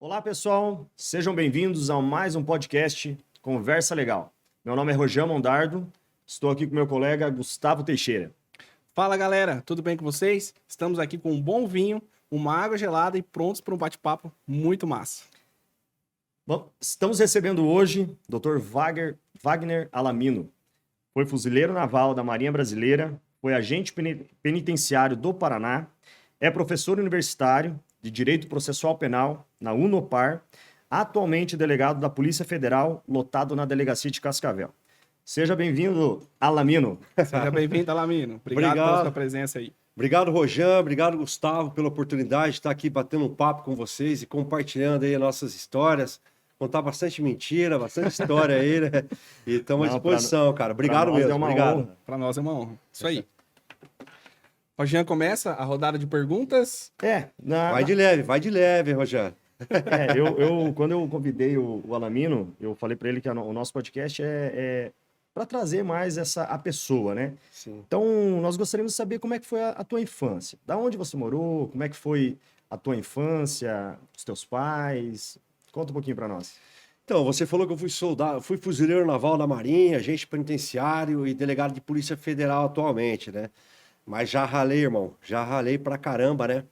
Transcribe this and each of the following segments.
Olá, pessoal. Sejam bem-vindos a mais um podcast Conversa Legal. Meu nome é Rogério Mondardo. Estou aqui com meu colega Gustavo Teixeira. Fala, galera. Tudo bem com vocês? Estamos aqui com um bom vinho, uma água gelada e prontos para um bate-papo muito massa. Bom, estamos recebendo hoje o Dr. Wagner Alamino. Foi fuzileiro naval da Marinha Brasileira, foi agente penitenciário do Paraná, é professor universitário de Direito Processual Penal na Unopar, atualmente delegado da Polícia Federal, lotado na Delegacia de Cascavel. Seja bem-vindo, Alamino. Seja bem-vindo, Alamino. Obrigado pela sua presença aí. Obrigado, Rogério. Obrigado, Gustavo, pela oportunidade de estar aqui batendo um papo com vocês e compartilhando aí as nossas histórias. Contar bastante mentira, bastante história aí, né? E estamos à disposição, cara. Obrigado mesmo. Obrigado. Para nós é uma honra. Isso aí. Rogério, começa a rodada de perguntas. Vai de leve, Rogério. Quando eu convidei o Alamino, eu falei para ele que o nosso podcast é para trazer mais a pessoa, né? Sim. Então, nós gostaríamos de saber como é que foi a tua infância. Da onde você morou? Como é que foi a tua infância? Os teus pais? Conta um pouquinho para nós. Então, você falou que eu fui soldado, fui fuzileiro naval da Marinha, agente penitenciário e delegado de Polícia Federal atualmente, né? Mas já ralei, irmão. Já ralei pra caramba, né?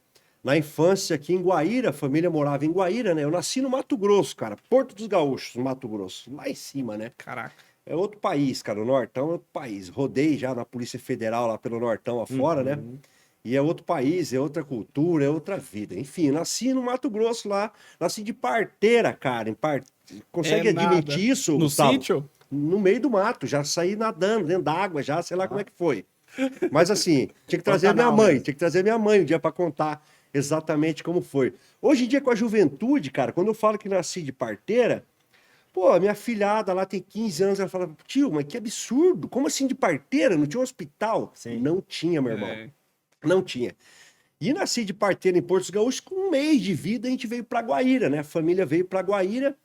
Na infância, aqui em Guaíra, a família morava em Guaíra, né? Eu nasci no Mato Grosso, cara. Porto dos Gaúchos, no Mato Grosso. Lá em cima, né? Caraca. É outro país, cara. O Nortão é outro país. Rodei já na Polícia Federal lá pelo Nortão afora, né? E é outro país, é outra cultura, é outra vida. Enfim, nasci no Mato Grosso lá. Nasci de parteira, cara. Consegue admitir isso, no Gustavo? sítio? No meio do mato. Já saí nadando, dentro d'água, já sei lá como é que foi. Mas assim, tinha que trazer minha mãe. Tinha que trazer minha mãe um dia pra contar exatamente como foi. Hoje em dia, com a juventude, cara, quando eu falo que nasci de parteira, pô, a minha filhada lá tem 15 anos, ela fala, tio, mas que absurdo, como assim de parteira? Não tinha um hospital? Sim. Não tinha, meu irmão. Não tinha. E nasci de parteira em Porto Gaúcho, com um mês de vida a gente veio pra Guaíra, né? A família veio pra Guaíra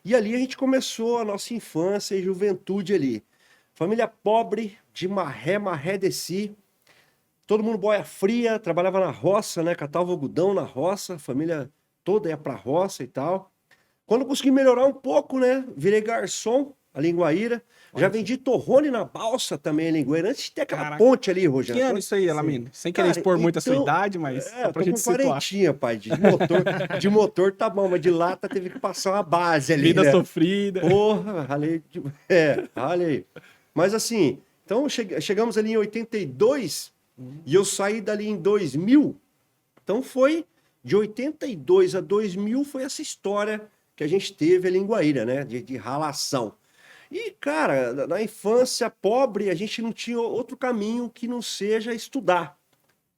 e ali a gente começou a nossa infância e juventude ali. Família pobre, de maré desci. Todo mundo boia fria, trabalhava na roça, né? Catava algodão na roça, a família toda ia pra roça e tal. Quando eu consegui melhorar um pouco, né? Virei garçom ali em Guaíra. Já vendi torrone na balsa também ali em Guaíra, antes de ter aquela ponte ali, Rogério. Que ano isso aí, Alamino? Sem querer expor muito a sua idade, mas só pra gente com quarentinha, pai. De motor tá bom, mas de lata teve que passar uma base ali, vida né? sofrida. Porra, ralei. Ralei. Mas assim, então chegamos ali em 82 e eu saí dali em 2000. Então foi de 82 a 2000 foi essa história que a gente teve ali em Guaíra, né? De ralação. E, cara, na infância pobre, a gente não tinha outro caminho que não seja estudar.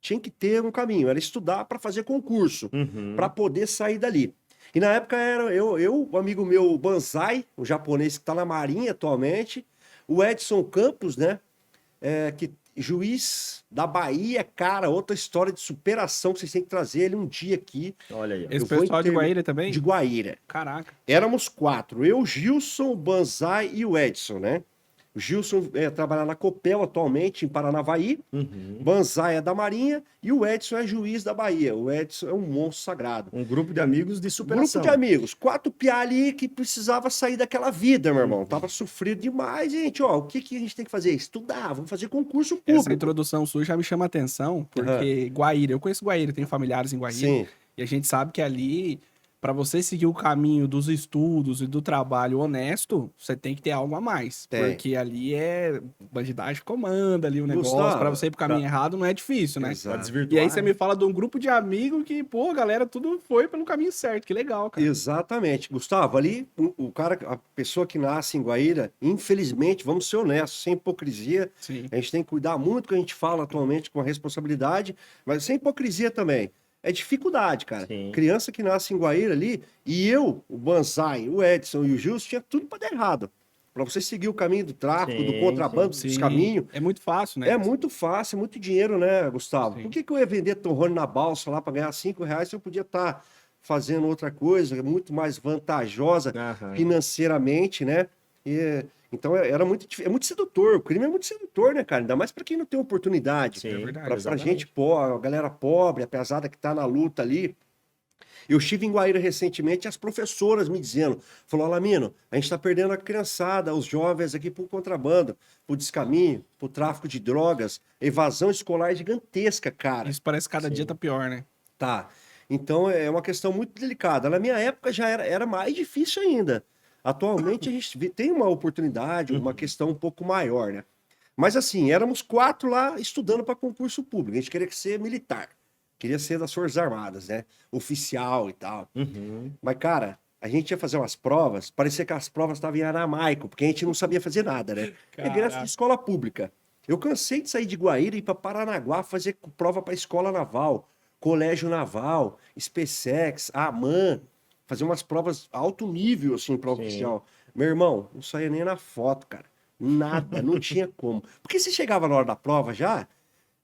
Tinha que ter um caminho, era estudar para fazer concurso, para poder sair dali. E na época era eu, o amigo meu, o Banzai, o japonês que está na Marinha atualmente, o Edson Campos, né? Que juiz da Bahia, cara, outra história de superação que vocês têm que trazer ele um dia aqui. Olha aí. Esse pessoal de Guaíra também? De Guaíra. Caraca. Éramos 4, eu, Gilson, o Banzai e o Edson, né? O Gilson trabalha na Copel atualmente, em Paranavaí. Banzai é da Marinha e o Edson é juiz da Bahia. O Edson é um monstro sagrado. Um grupo de amigos de superação. Grupo de amigos. 4 piá ali que precisava sair daquela vida, meu irmão. Tava sofrido demais, gente. Ó, o que a gente tem que fazer? Estudar, vamos fazer concurso público. Essa introdução sua já me chama a atenção, porque Guaíra, eu conheço Guaíra, tenho familiares em Guaíra. Sim. E a gente sabe que ali, para você seguir o caminho dos estudos e do trabalho honesto, você tem que ter algo a mais. Tem. Porque ali é bandidagem comanda ali o negócio. Gustavo, Para você ir pro caminho errado não é difícil, né? Exato. Desvirtuar, E aí você né? me fala de um grupo de amigos que, pô, galera, tudo foi pelo caminho certo. Que legal, cara. Exatamente. Gustavo, ali o cara, a pessoa que nasce em Guaíra, infelizmente, vamos ser honestos, sem hipocrisia, Sim. a gente tem que cuidar muito do que a gente fala atualmente com a responsabilidade, mas sem hipocrisia também. É dificuldade, cara. Sim. Criança que nasce em Guaíra ali, e eu, o Banzai, o Edson e o Gilson, tinha tudo para dar errado. Para você seguir o caminho do tráfico, do contrabando, dos caminhos. É muito fácil, né? É muito fácil, é muito dinheiro, né, Gustavo? Sim. Por que eu ia vender torrone na balsa lá para ganhar R$5 se eu podia estar fazendo outra coisa, muito mais vantajosa financeiramente, né? Então é muito sedutor. O crime é muito sedutor, né, cara? Ainda mais para quem não tem oportunidade. Sim, É verdade, Pra exatamente. gente, a galera pobre, a pesada que tá na luta ali, Eu estive em Guaíra recentemente e as professoras me dizendo, falou, Alamino, a gente está perdendo a criançada, os jovens aqui por contrabando, por descaminho, por tráfico de drogas, evasão escolar gigantesca, cara. Isso parece que cada Sim. dia tá pior, né? Tá. Então é uma questão muito delicada. Na minha época já era mais difícil ainda. Atualmente a gente tem uma oportunidade, uma questão um pouco maior, né? Mas assim, éramos 4 lá estudando para concurso público. A gente queria ser militar. Queria ser das Forças Armadas, né? Oficial e tal. Uhum. Mas, cara, a gente ia fazer umas provas, parecia que as provas estavam em aramaico, porque a gente não sabia fazer nada, né? Regressa Caraca. de escola pública. Eu cansei de sair de Guaíra e ir para Paranaguá fazer prova para escola naval, colégio naval, SpaceX, AMAN, fazer umas provas alto nível, assim, para Sim. oficial. Meu irmão, não saía nem na foto, cara. Nada, não tinha como. Porque você chegava na hora da prova já,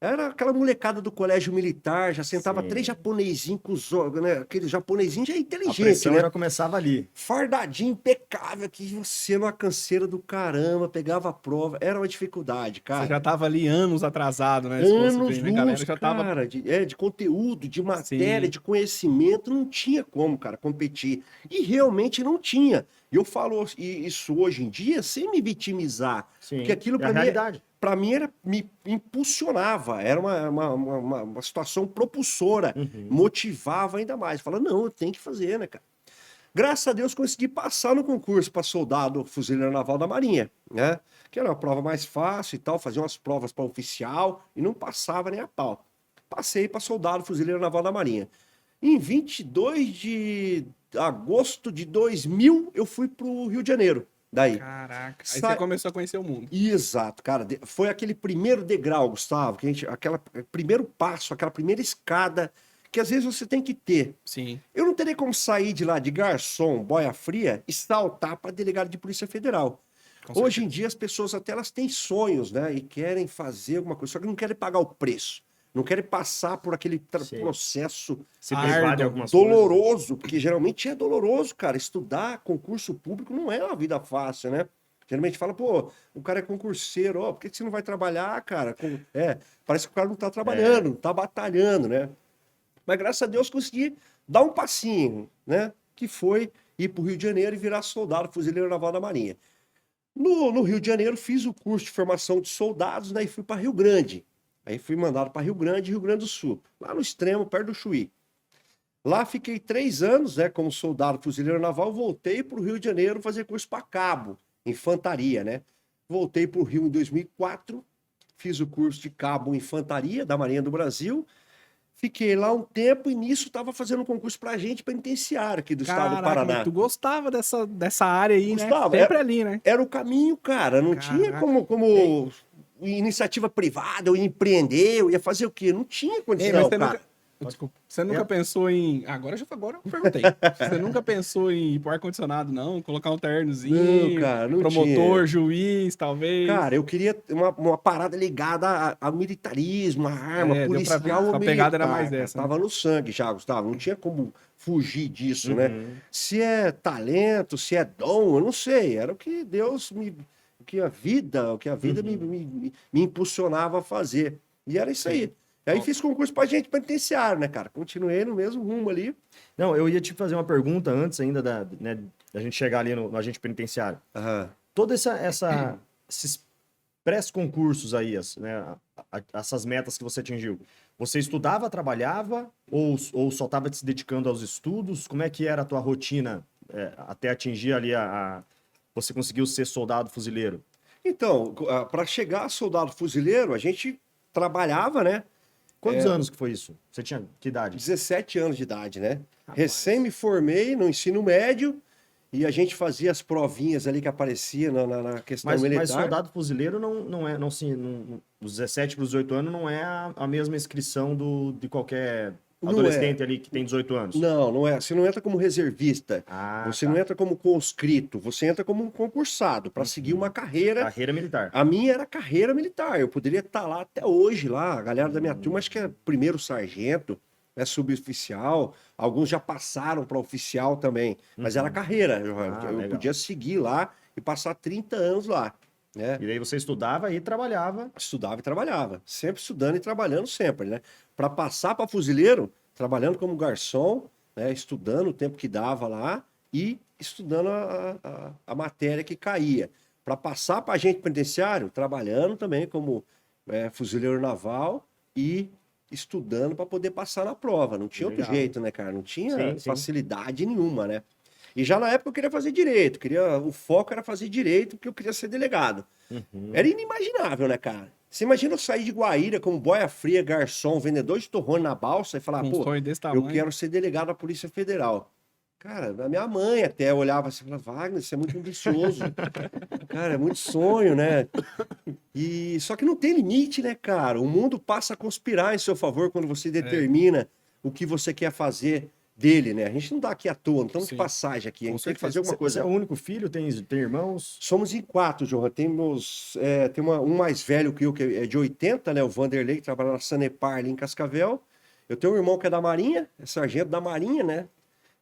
era aquela molecada do colégio militar, já sentava Sim. 3 japonesinhos com os, né? Aquele japonesinho já é A inteligente, pressão né? já começava ali. Fardadinho impecável, que você numa canseira do caramba, pegava a prova, era uma dificuldade, Você cara. já tava ali anos atrasado, né? Se fosse Anos ver, né? A galera luz, já tava. cara, de conteúdo, de matéria, Sim. de conhecimento, não tinha como, cara, competir. E realmente não tinha. E eu falo isso hoje em dia sem me vitimizar, Sim. porque aquilo É a realidade. para mim me impulsionava, era uma situação propulsora, Uhum. motivava ainda mais. Fala, não, eu tenho que fazer, né, cara? Graças a Deus consegui passar no concurso para soldado fuzileiro naval da Marinha, né? Que era uma prova mais fácil e tal, fazia umas provas para oficial e não passava nem a pau. Passei para soldado fuzileiro naval da Marinha. Em 22 de agosto de 2000, eu fui para o Rio de Janeiro. Daí. Caraca. Aí Sa- você começou a conhecer o mundo. Exato, cara. Foi aquele primeiro degrau, Gustavo, que primeiro passo, aquela primeira escada que às vezes você tem que ter. Sim. Eu não teria como sair de lá de garçom, boia fria e saltar para delegado de Polícia Federal. Com Hoje em certeza. dia as pessoas até elas têm sonhos, né? E querem fazer alguma coisa, só que não querem pagar o preço. Não querem passar por aquele Sim. processo Se Árduo, privar de algumas coisas. doloroso, porque geralmente é doloroso, cara. Estudar concurso público não é uma vida fácil, né? Geralmente fala, pô, o cara é concurseiro, ó, por que você não vai trabalhar, cara? Parece que o cara não tá trabalhando, não tá batalhando, né? Mas graças a Deus consegui dar um passinho, né? Que foi ir para o Rio de Janeiro e virar soldado fuzileiro naval da Marinha. No Rio de Janeiro fiz o curso de formação de soldados, daí fui para Rio Grande. Aí fui mandado para Rio Grande e Rio Grande do Sul, lá no extremo, perto do Chuí. Lá fiquei 3 anos, né, como soldado fuzileiro naval, voltei para o Rio de Janeiro fazer curso para cabo, infantaria, né? Voltei para o Rio em 2004, fiz o curso de cabo infantaria da Marinha do Brasil. Fiquei lá um tempo e nisso estava fazendo um concurso para agente penitenciário aqui do estado do Caraca, mas Paraná. tu gostava dessa área aí, né? Gustavo, Sempre ali, né? Era o caminho, cara. Não tinha Caraca. como iniciativa privada, eu ia empreender, eu ia fazer o quê? Não tinha Ei, condição, mas você cara. nunca. Desculpa. Você nunca pensou em. Agora eu perguntei. Você nunca pensou em ir pro ar-condicionado, não? Colocar um ternozinho, Não, cara, não promotor, tinha. juiz, talvez. Cara, eu queria uma parada ligada ao militarismo, a arma, É, deu pra ver. policial ou Sua pegada era militar, mais cara. essa, né? Tava no sangue já, Gustavo. Não tinha como fugir disso, né? Uhum. Se é talento, se é dom, eu não sei. Era o que Deus o que a vida me impulsionava a fazer. E era isso aí. E aí fiz concurso pra gente penitenciário, né, cara? Continuei no mesmo rumo ali. Não, eu ia te fazer uma pergunta antes ainda da gente chegar ali no agente penitenciário. Aham. Toda esses pré-concursos aí, essas metas que você atingiu, você estudava, trabalhava ou só estava se dedicando aos estudos? Como é que era a tua rotina até atingir ali você conseguiu ser soldado fuzileiro? Então, para chegar a soldado fuzileiro, a gente trabalhava, né? Quantos anos que foi isso? Você tinha que idade? 17 anos de idade, né? Rapaz. Recém me formei no ensino médio e a gente fazia as provinhas ali que aparecia na questão Mas militar. soldado fuzileiro os 17 para os 18 anos não é a mesma inscrição de qualquer Não adolescente ali que tem 18 anos. Não é. Você não entra como reservista. Ah, Você tá. não entra como conscrito. Você entra como um concursado para seguir uma carreira. Carreira militar. A minha era carreira militar. Eu poderia estar lá até hoje, lá. A galera da minha turma, acho que é primeiro sargento, é suboficial. Alguns já passaram para oficial também. Mas era carreira. Eu legal. podia seguir lá e passar 30 anos lá, né? E daí você estudava e trabalhava. Estudava e trabalhava. Sempre estudando e trabalhando sempre, né? Para passar para fuzileiro, trabalhando como garçom, né? Estudando o tempo que dava lá e estudando a matéria que caía. Para passar para agente penitenciário, trabalhando também como fuzileiro naval e estudando para poder passar na prova. Não tinha outro Legal. jeito, né, cara? Não tinha Sim, sim. facilidade nenhuma, né? E já na época eu queria fazer direito, o foco era fazer direito porque eu queria ser delegado. Era inimaginável, né, cara? Você imagina eu sair de Guaíra como boia fria, garçom, vendedor de torrone na balsa e falar, Com um pô, sonho desse eu tamanho. quero ser delegado da Polícia Federal. Cara, a minha mãe até olhava assim e falava, Wagner, você é muito ambicioso. Cara, é muito sonho, né? Só que não tem limite, né, cara? O mundo passa a conspirar em seu favor quando você determina o que você quer fazer dele, né? A gente não tá aqui à toa, não estamos de Sim. passagem aqui. A Com gente tem que certeza. fazer alguma Você é coisa. o único filho? Tem irmãos? Somos em 4, Johan. Tem um mais velho que eu, que é de 80, né? O Vanderlei, que trabalha na Sanepar ali em Cascavel. Eu tenho um irmão que é da Marinha, é sargento da Marinha, né?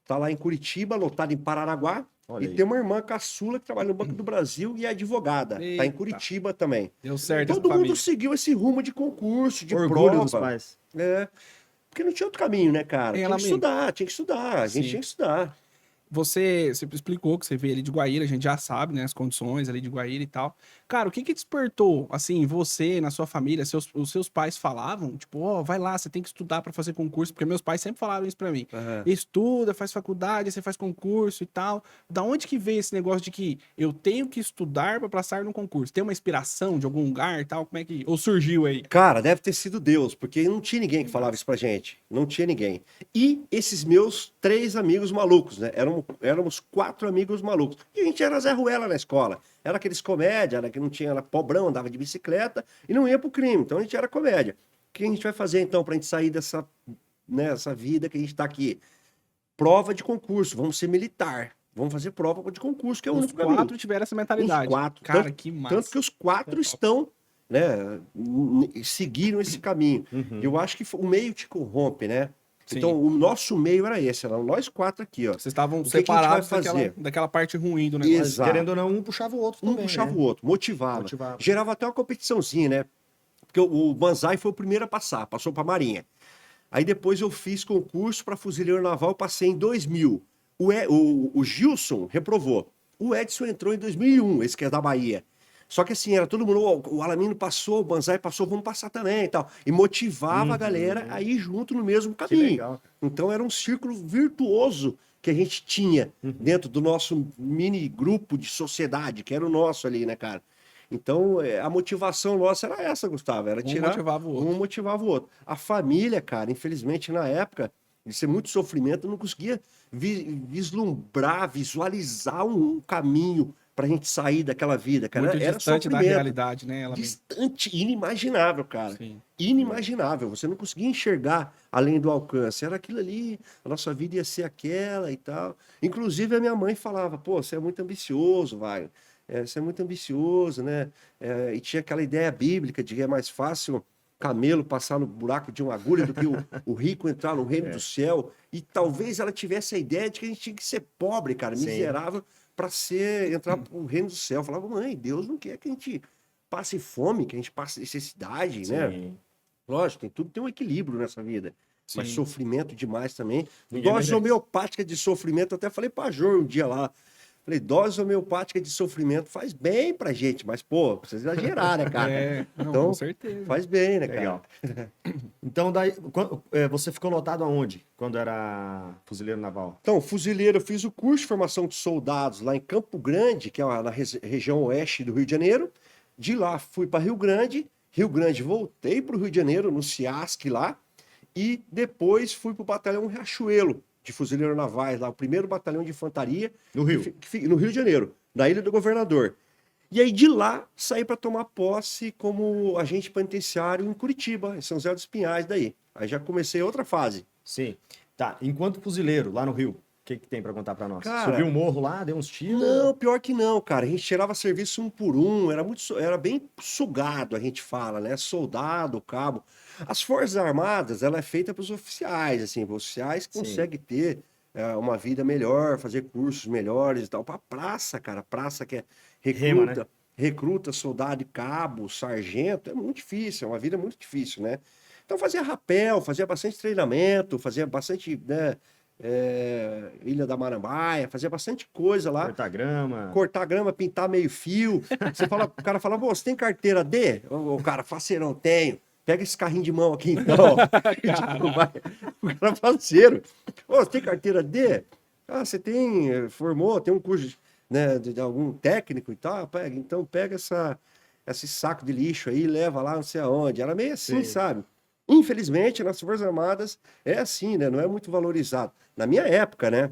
Tá lá em Curitiba, lotado em Paranaguá. Olha E aí. tem uma irmã caçula que trabalha no Banco do Brasil e é advogada. Tá em Eita. Curitiba também. Deu certo essa Todo mundo família. seguiu esse rumo de concurso, de Orgulho prova. dos pais. É, porque não tinha outro caminho, né, cara? Tem Tinha ela que mesmo. estudar, tinha que estudar. A gente Sim. tinha que estudar. Você explicou que você veio ali de Guaíra, a gente já sabe, né, as condições ali de Guaíra e tal. Cara, o que que despertou, assim, você, na sua família, os seus pais falavam, tipo, ó, vai lá, você tem que estudar pra fazer concurso, porque meus pais sempre falavam isso pra mim. Aham. Estuda, faz faculdade, você faz concurso e tal. Da onde que veio esse negócio de que eu tenho que estudar pra passar no concurso? Tem uma inspiração de algum lugar e tal? Como é que... Ou surgiu aí? Cara, deve ter sido Deus, porque não tinha ninguém que falava isso pra gente. Não tinha ninguém. E esses meus 3 amigos malucos, né? Éramos 4 amigos malucos. E a gente era Zé Ruela na escola. Era aqueles comédia, né? Que não tinha, era pobrão, andava de bicicleta e não ia pro crime. Então a gente era comédia. O que a gente vai fazer então pra gente sair dessa, né, essa vida que a gente tá aqui? Prova de concurso, vamos ser militar. Vamos fazer prova de concurso, que é o Os único caminho. 4 tiveram essa mentalidade. Os 4. Cara, tanto, que massa. tanto que os 4 estão, né, seguiram esse caminho. Eu acho que o meio te corrompe, né? Sim. Então, o nosso meio era esse, eram nós 4 aqui, ó. Vocês estavam O que que a gente separados vai fazer? daquela parte ruim do negócio. Mas, Exato. querendo ou não, um puxava o outro Um também, puxava né? o outro, motivava. Motivava. Gerava até uma competiçãozinha, né? Porque o Banzai foi o primeiro a passar, passou para Marinha. Aí depois eu fiz concurso para fuzileiro naval, passei em 2000. O Gilson reprovou. O Edson entrou em 2001, esse que é da Bahia. Só que assim, era todo mundo, o Alamino passou, o Banzai passou, vamos passar também e tal. E motivava a galera a ir junto no mesmo Que caminho. legal. Então era um círculo virtuoso que a gente tinha dentro do nosso mini grupo de sociedade, que era o nosso ali, né, cara? Então, a motivação nossa era essa, Gustavo, era tirar motivava o outro. um motivava o outro. A família, cara, infelizmente na época, de ser muito sofrimento, eu não conseguia vislumbrar, visualizar um caminho pra gente sair daquela vida, cara. Muito Era distante da sofrimento. realidade, né? Ela Distante, inimaginável, cara. Sim. Inimaginável. Você não conseguia enxergar além do alcance. Era aquilo ali, a nossa vida ia ser aquela e tal. Inclusive, a minha mãe falava, pô, você é muito ambicioso, vai. Você é muito ambicioso, né? E tinha aquela ideia bíblica de que é mais fácil camelo passar no buraco de uma agulha do que o rico entrar no reino do céu. E talvez ela tivesse a ideia de que a gente tinha que ser pobre, cara, Sim. miserável, para entrar no reino do céu. Eu falava, mãe, Deus não quer que a gente passe fome, que a gente passe necessidade, né? Sim. Lógico, tudo tem um equilíbrio nessa vida. Mas Sim. sofrimento demais também. Ninguém Dose merece. homeopática de sofrimento, eu até falei pra Jor um dia lá. Falei, dose homeopática de sofrimento faz bem pra gente, mas, pô, precisa exagerar, né, cara? É, não, Então, com certeza. faz bem, né, cara? Legal. Então, daí, você ficou lotado aonde? Quando era fuzileiro naval? Então, fuzileiro, eu fiz o curso de formação de soldados lá em Campo Grande, que é na região oeste do Rio de Janeiro. De lá fui para Rio Grande, voltei para o Rio de Janeiro, no CIASC lá, e depois fui para o batalhão Riachuelo, de fuzileiro navais, lá, o primeiro batalhão de infantaria. No Rio? No Rio de Janeiro, na Ilha do Governador. E aí de lá saí para tomar posse como agente penitenciário em Curitiba, em São José dos Pinhais daí. Aí já comecei outra fase. Sim. Tá. Enquanto fuzileiro, lá no Rio, o que tem pra contar pra nós? Cara, Subiu o morro lá, deu uns tiros? Não, pior que não, cara. A gente tirava serviço um por um, era bem sugado, a gente fala, né? Soldado, cabo. As Forças Armadas, ela é feita para os oficiais, assim, os oficiais Sim. conseguem ter uma vida melhor, fazer cursos melhores e tal. Pra praça, cara, praça que é Rema, né? recruta, soldado, cabo, sargento, é muito difícil, é uma vida muito difícil, né? Então fazia rapel, fazia bastante treinamento, fazia bastante, né, Ilha da Marambaia, fazia bastante coisa lá. Cortar grama. Cortar grama, pintar meio fio. O cara fala, você tem carteira D? O cara, faceirão, tenho. Pega esse carrinho de mão aqui, então. O cara faceiro. Você tem carteira D? Ah, você formou, tem um curso, né, de algum técnico e tal. Então pega esse saco de lixo aí e leva lá não sei aonde. Era meio assim, Sim. sabe? Infelizmente, nas Forças Armadas é assim, né? Não é muito valorizado. Na minha época, né?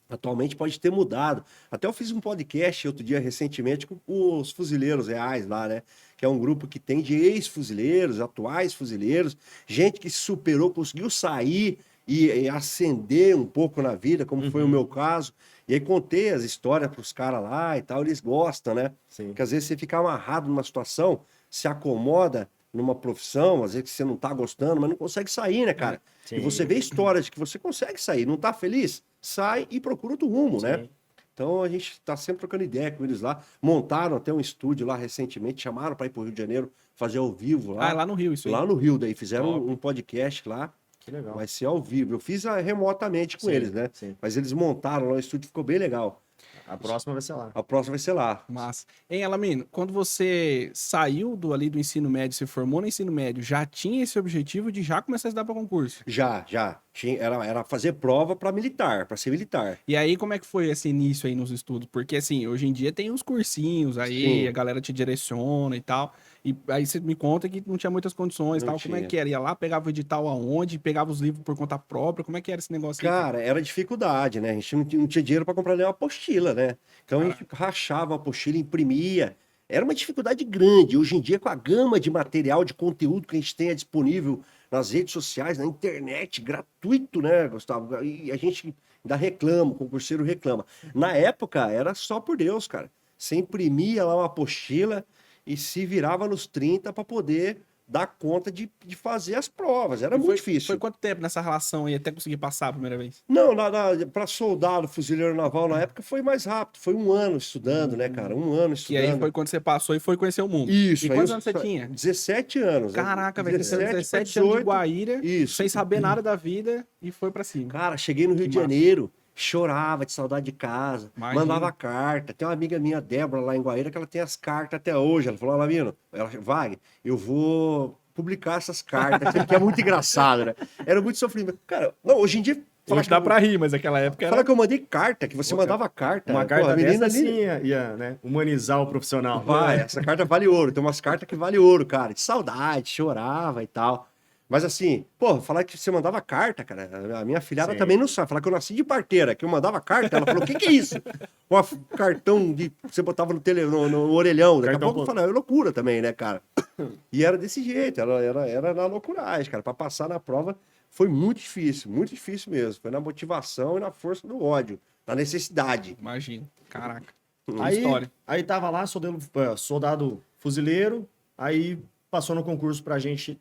Atualmente pode ter mudado. Até eu fiz um podcast outro dia, recentemente, com os Fuzileiros Reais lá, né? Que é um grupo que tem de ex-fuzileiros, atuais fuzileiros, gente que se superou, conseguiu sair e ascender um pouco na vida, como foi o meu caso. E aí contei as histórias para os caras lá e tal, eles gostam, né? Sim. Porque às vezes você fica amarrado numa situação, se acomoda numa profissão, às vezes que você não tá gostando, mas não consegue sair, né, cara? Sim. E você vê histórias de que você consegue sair, não tá feliz? Sai e procura outro rumo, né? Sim. Então a gente tá sempre trocando ideia com eles lá. Montaram até um estúdio lá recentemente, chamaram para ir pro Rio de Janeiro fazer ao vivo lá. Ah, é lá no Rio isso aí. Lá no Rio, daí fizeram Top. um podcast lá. Que legal. Vai ser ao vivo. Eu fiz remotamente com Sim, eles, né? sim. Mas eles montaram lá o estúdio, ficou bem legal. A próxima vai ser lá. A próxima vai ser lá. Massa. Hein, Alamino, quando você saiu ali do ensino médio, se formou no ensino médio, já tinha esse objetivo de já começar a estudar para concurso? Já. Era fazer prova para militar, para ser militar. E aí, como é que foi esse início aí nos estudos? Porque, assim, hoje em dia tem uns cursinhos aí, Sim. a galera te direciona e tal. E aí você me conta que não tinha muitas condições e Não tal. Como é tinha. que era? Ia lá, pegava o edital aonde? Pegava os livros por conta própria? Como é que era esse negócio aí? Cara, era dificuldade, né? A gente não tinha dinheiro para comprar nenhuma apostila, né? Então a gente rachava a apostila, imprimia. Era uma dificuldade grande. Hoje em dia, com a gama de material, de conteúdo que a gente tem disponível nas redes sociais, na internet, gratuito, né, Gustavo? E a gente ainda reclama, o concurseiro reclama. Na época, era só por Deus, cara. Você imprimia lá uma apostila e se virava nos 30 para poder dar conta de fazer as provas. Era E muito difícil. Foi quanto tempo nessa relação aí até conseguir passar a primeira vez? Não, para soldado, fuzileiro naval na época foi mais rápido. Foi um ano estudando, né, cara? Um ano Que aí estudando. foi quando você passou e foi conhecer o mundo. Isso. E aí quantos eu- anos você tinha? 17 anos. né? Caraca, velho, você saiu 17 pra 17 anos de 18. Guaíra, Isso. sem saber nada da vida e foi pra cima. Cara, cheguei no Rio Que de massa. Janeiro, chorava de saudade de casa, Imagina. mandava carta. Tem uma amiga minha, Débora, lá em Guaíra, que ela tem as cartas até hoje. Ela falou, Alamino, Wagner, eu vou publicar essas cartas, que é muito engraçado, né? Era muito sofrimento. Cara, não, hoje em dia... Hoje dá pra rir, mas naquela época era... Fala que eu mandei carta, que você mandava carta. Uma Pô, carta a menina dessa, ali... sim, ia, né, humanizar o profissional. Vai, essa carta vale ouro. Tem umas cartas que vale ouro, cara. De saudade, chorava e tal. Mas assim, pô, falar que você mandava carta, cara. A minha filhada Sim. também não sabe. Falar que eu nasci de parteira, que eu mandava carta. Ela falou: o que que é isso? Cartão que você botava no orelhão. Daqui a Cartão pouco eu falei: é loucura também, né, cara? E era desse jeito, era na loucuragem, cara. Pra passar na prova foi muito difícil mesmo. Foi na motivação e na força do ódio, na necessidade. Imagina, caraca. Aí, História. aí tava lá, soldado fuzileiro, aí passou no concurso pra gente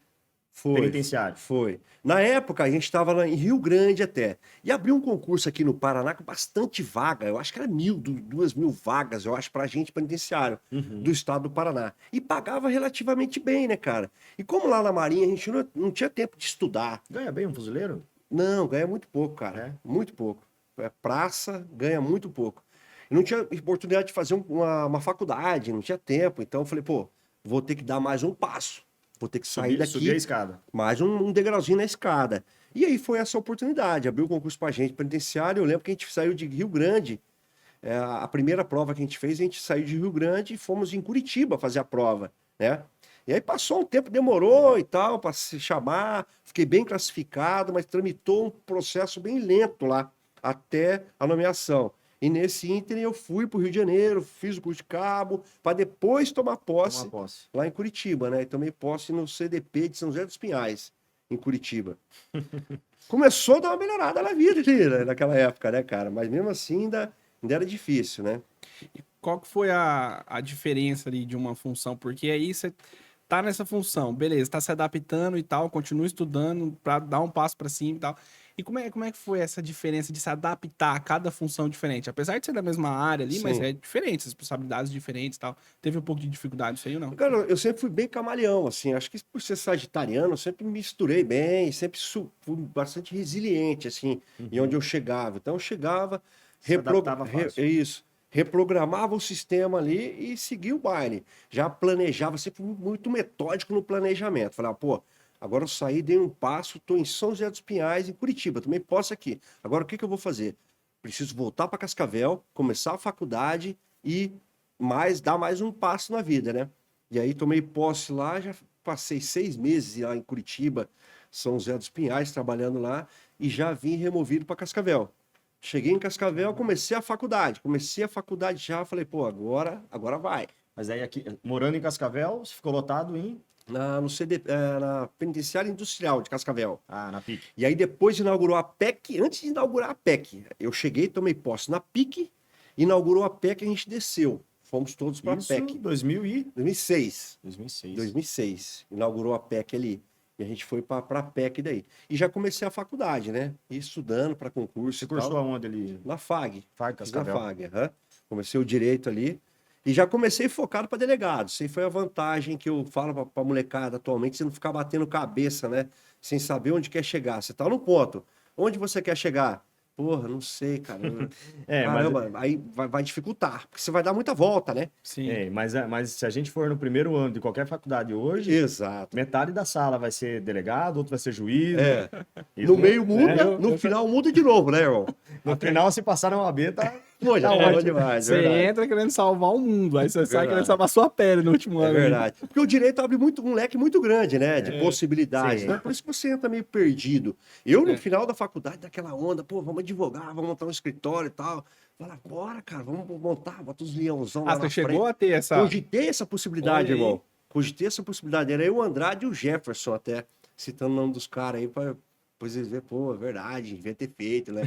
penitenciário. Foi. Na época, a gente estava lá em Rio Grande até. E abriu um concurso aqui no Paraná com bastante vaga. Eu acho que era 2.000 vagas, eu acho, pra gente penitenciário do estado do Paraná. E pagava relativamente bem, né, cara? E como lá na Marinha a gente não tinha tempo de estudar. Ganha bem um fuzileiro? Não, ganha muito pouco, cara. Muito pouco. Praça, ganha muito pouco. Eu não tinha oportunidade de fazer uma faculdade, não tinha tempo. Então eu falei, pô, vou ter que dar mais um passo. Vou ter que sair daqui. Subir a escada. Mais um degrauzinho na escada. E aí foi essa oportunidade. Abriu o concurso pra gente penitenciário. Eu lembro que a gente saiu de Rio Grande. A primeira prova que a gente fez, a gente saiu de Rio Grande e fomos em Curitiba fazer a prova, né? E aí passou um tempo, demorou e tal, para se chamar. Fiquei bem classificado, mas tramitou um processo bem lento lá, até a nomeação. E nesse ínterim eu fui para o Rio de Janeiro, fiz o curso de cabo, para depois tomar posse Uma posse. lá em Curitiba, né? E tomei posse no CDP de São José dos Pinhais, em Curitiba. Começou a dar uma melhorada na vida ali, né, naquela época, né, cara? Mas mesmo assim ainda era difícil, né? Qual que foi a diferença ali de uma função? Porque aí você tá nessa função, beleza, tá se adaptando e tal, continua estudando pra dar um passo pra cima e tal. E como é que foi essa diferença de se adaptar a cada função diferente? Apesar de ser da mesma área ali, mas Sim. é diferente, responsabilidades diferentes e tal. Teve um pouco de dificuldade isso aí ou não? Cara, eu sempre fui bem camaleão, assim. Acho que por ser sagitariano, eu sempre me misturei bem, sempre fui bastante resiliente, assim, em onde eu chegava. Então, eu chegava, Se adaptava fácil. isso, reprogramava o sistema ali e seguia o baile. Já planejava, sempre muito metódico no planejamento. Falava, pô, agora eu saí, dei um passo, estou em São José dos Pinhais, em Curitiba, também posso aqui. Agora, o que eu vou fazer? Preciso voltar para Cascavel, começar a faculdade e dar mais um passo na vida, né? E aí tomei posse lá, já passei 6 meses lá em Curitiba, São José dos Pinhais, trabalhando lá, e já vim removido para Cascavel. Cheguei em Cascavel, comecei a faculdade. Comecei a faculdade já, falei, pô, agora vai. Mas aí aqui, morando em Cascavel, você ficou lotado No na Penitenciária Industrial de Cascavel. na PIC. E aí depois inaugurou a PEC, antes de inaugurar a PEC, eu cheguei, tomei posse na PIC, inaugurou a PEC e a gente desceu. Fomos todos para a Isso PEC. 2006. 2006. 2006. Inaugurou a PEC ali. E a gente foi para a PEC daí. E já comecei a faculdade, né? E estudando para concurso Você e tal. cursou aonde ali? Na FAG. FAG, Fiz na Cascavel. FAG, aham. Comecei o direito ali. E já comecei focado para delegado. Isso aí foi a vantagem que eu falo para a molecada atualmente, você não ficar batendo cabeça, né? Sem saber onde quer chegar. Você tá no ponto. Onde você quer chegar? Porra, não sei, cara. Caramba, aí vai dificultar. Porque você vai dar muita volta, né? Sim. Mas se a gente for no primeiro ano de qualquer faculdade hoje, Exato. metade da sala vai ser delegado, outro vai ser juiz. É. Isso, No meio muda, né? no final muda de novo, né, irmão? No final, se passar na OAB, tá... Pô, já Tá tá bom ótimo. demais, Você verdade. entra querendo salvar o mundo, aí você sai Verdade. querendo salvar a sua pele no último É ano. aí. verdade. Porque o direito abre um leque muito grande, né? De possibilidades. Sim. Né? Por isso que você entra meio perdido. Eu, no final da faculdade, daquela onda, pô, vamos advogar, vamos montar um escritório e tal. Fala, bora, cara, vamos montar, bota os leãozão lá Ah, na você chegou frente. a ter essa... Cogitei essa possibilidade, Olha aí. irmão. Cogitei essa possibilidade. Era eu, o Andrade e o Jefferson até, citando o nome dos caras aí pra... Depois eles verem, pô, é verdade, devia ter feito, né?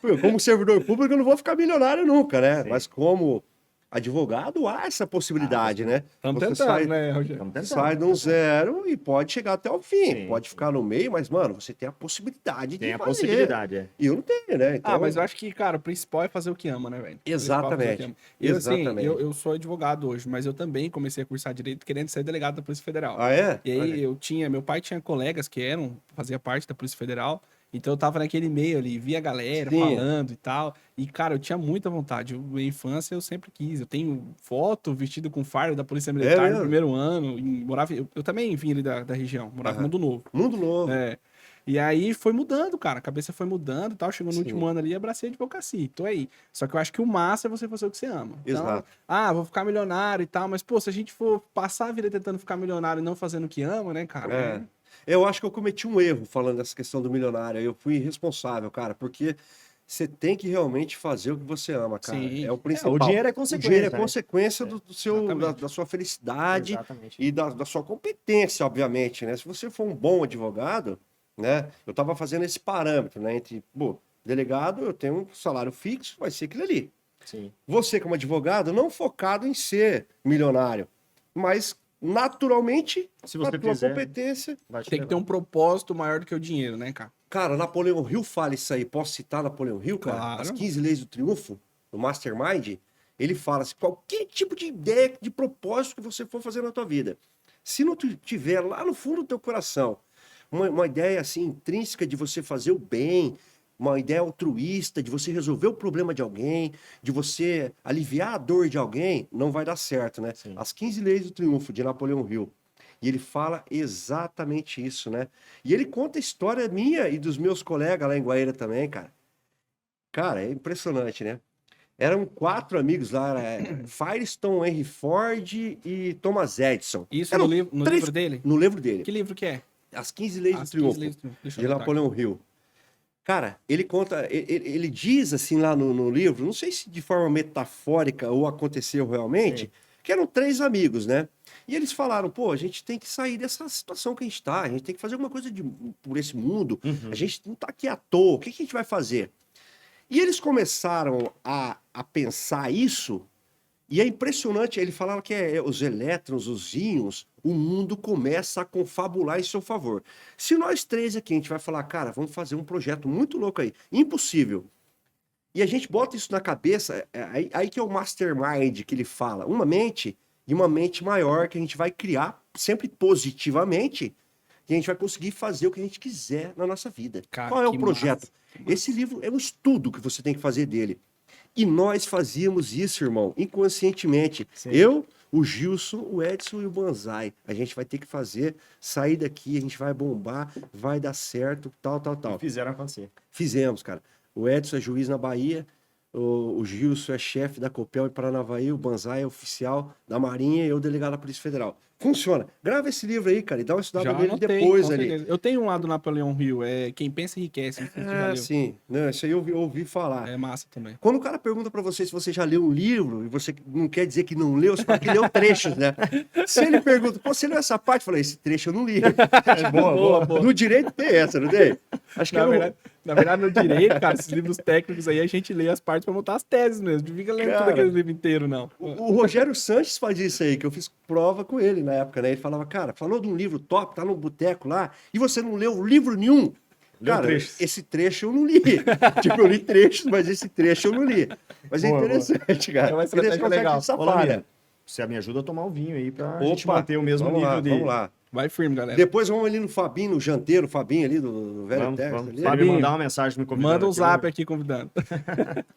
Porque, como servidor público, eu não vou ficar milionário nunca, né? Sim. Mas como advogado, há essa possibilidade, né? Estamos Você tentando, sai, né, Rogério? Estamos tentando. sai de um zero e pode chegar até o fim. Sim, Pode sim. ficar no meio, mas, mano, você tem a possibilidade Tem de a fazer. possibilidade, é. E eu não tenho, né? Então, Ah, mas eu acho que, cara, o principal é fazer o que ama, né, velho? O principal é fazer o que Exatamente. ama. Eu, assim, Exatamente. eu sou advogado hoje, mas eu também comecei a cursar Direito querendo ser delegado da Polícia Federal. Ah, é? E aí Olha. meu pai tinha colegas que fazia parte da Polícia Federal, então eu tava naquele meio ali, via a galera Sim. falando e tal. E, cara, eu tinha muita vontade. Minha infância eu sempre quis. Eu tenho foto vestido com farda da Polícia Militar no mesmo? primeiro ano. Eu também vim ali da região, morava em Aham. Mundo Novo. Mundo novo. É. E aí foi mudando, cara. A cabeça foi mudando e tal. Chegou no Sim. último ano ali, abracei a advocacia. Tô aí. Só que eu acho que o massa é você fazer o que você ama. Então, Exato. vou ficar milionário e tal. Mas, pô, se a gente for passar a vida tentando ficar milionário e não fazendo o que ama, né, cara? É. Eu acho que eu cometi um erro falando dessa questão do milionário. Eu fui irresponsável, cara, porque você tem que realmente fazer o que você ama, cara. Sim. É o principal. O dinheiro é O consequência. dinheiro é né? consequência do seu, Exatamente. da sua felicidade Exatamente. e da sua competência, obviamente, né? Se você for um bom advogado, né? Eu estava fazendo esse parâmetro, né? Entre, pô, delegado, eu tenho um salário fixo, vai ser aquele ali. Sim. Você, como advogado, não focado em ser milionário, mas naturalmente, Se com a você tua fizer, competência. vai te Tem que ter levar. um propósito maior do que o dinheiro, né, cara? Cara, Napoleão Hill fala isso aí. Posso citar Napoleão Hill, cara? Claro. As 15 Leis do Triunfo, do Mastermind, ele fala assim, qualquer tipo de ideia, de propósito que você for fazer na tua vida, se não tiver lá no fundo do teu coração uma ideia assim intrínseca de você fazer o bem, uma ideia altruísta, de você resolver o problema de alguém, de você aliviar a dor de alguém, não vai dar certo, né? Sim. As 15 Leis do Triunfo, de Napoleão Hill. E ele fala exatamente isso, né? E ele conta a história minha e dos meus colegas lá em Guaíra também, cara. Cara, é impressionante, né? Eram 4 amigos lá, Firestone, Henry Ford e Thomas Edison. Isso Eram no 3 livro dele? No livro dele. Que livro que é? As 15 Leis do As 15 Triunfo, Leis do Triunfo. Deixa eu de anotar aqui. Napoleão Hill. Cara, ele conta, ele diz assim lá no livro, não sei se de forma metafórica ou aconteceu realmente, Sim. que eram 3 amigos, né? E eles falaram, pô, a gente tem que sair dessa situação que a gente tá, a gente tem que fazer alguma coisa por esse mundo, a gente não tá aqui à toa, o que a gente vai fazer? E eles começaram a pensar isso E é impressionante, ele falava que os elétrons, os íons, o mundo começa a confabular em seu favor. Se nós três aqui, a gente vai falar, cara, vamos fazer um projeto muito louco aí, impossível. E a gente bota isso na cabeça, aí que é o mastermind que ele fala, uma mente e uma mente maior que a gente vai criar sempre positivamente, e a gente vai conseguir fazer o que a gente quiser na nossa vida. Cara, Qual é o que projeto? massa, que massa. Esse livro é um estudo que você tem que fazer dele. E nós fazíamos isso, irmão, inconscientemente. Sim. Eu, o Gilson, o Edson e o Banzai. A gente vai ter que fazer, sair daqui, a gente vai bombar, vai dar certo, tal. E fizeram acontecer. Fizemos, cara. O Edson é juiz na Bahia, o Gilson é chefe da Copel em Paranavaí, o Banzai é oficial da Marinha e eu delegado da Polícia Federal. Funciona. Grava esse livro aí, cara, e dá uma estudada Já nele anotei, depois com ali. certeza. Eu tenho um lá do Napoleão Hill, é Quem Pensa Enriquece. Não sei se você já leu. Sim. Não, isso aí eu ouvi falar. É massa também. Quando o cara pergunta pra você se você já leu um livro e você não quer dizer que não leu, você fala que leu trechos, né? Se ele pergunta, pô, você leu essa parte? Eu falei, esse trecho eu não li. É boa. No direito tem essa, não tem? Acho que Na verdade, no direito, cara, esses livros técnicos aí, a gente lê as partes pra montar as teses mesmo. Não fica lendo Cara, todo aquele livro inteiro, não. o Rogério Sanches faz isso aí, que eu fiz prova com ele na época, né? Ele falava, cara, falou de um livro top, tá no boteco lá, e você não leu livro nenhum. Leu Cara, trechos. esse trecho eu não li. Tipo, eu li trechos, mas esse trecho eu não li. Mas é Boa, interessante, cara. É uma Porque estratégia eles conseguem legal. te Ô, safar, Lamir, né? você me ajuda a tomar um vinho aí pra gente Opa, manter o mesmo vamos nível lá, de... Vamos lá. Vai firme, galera. Depois vamos ali no Fabinho, no janteiro, o Fabinho ali do Velho Vamos. Texas. Se Ali. ele me Fabinho, mandar uma mensagem me convidando Manda um aqui, zap eu- aqui convidando.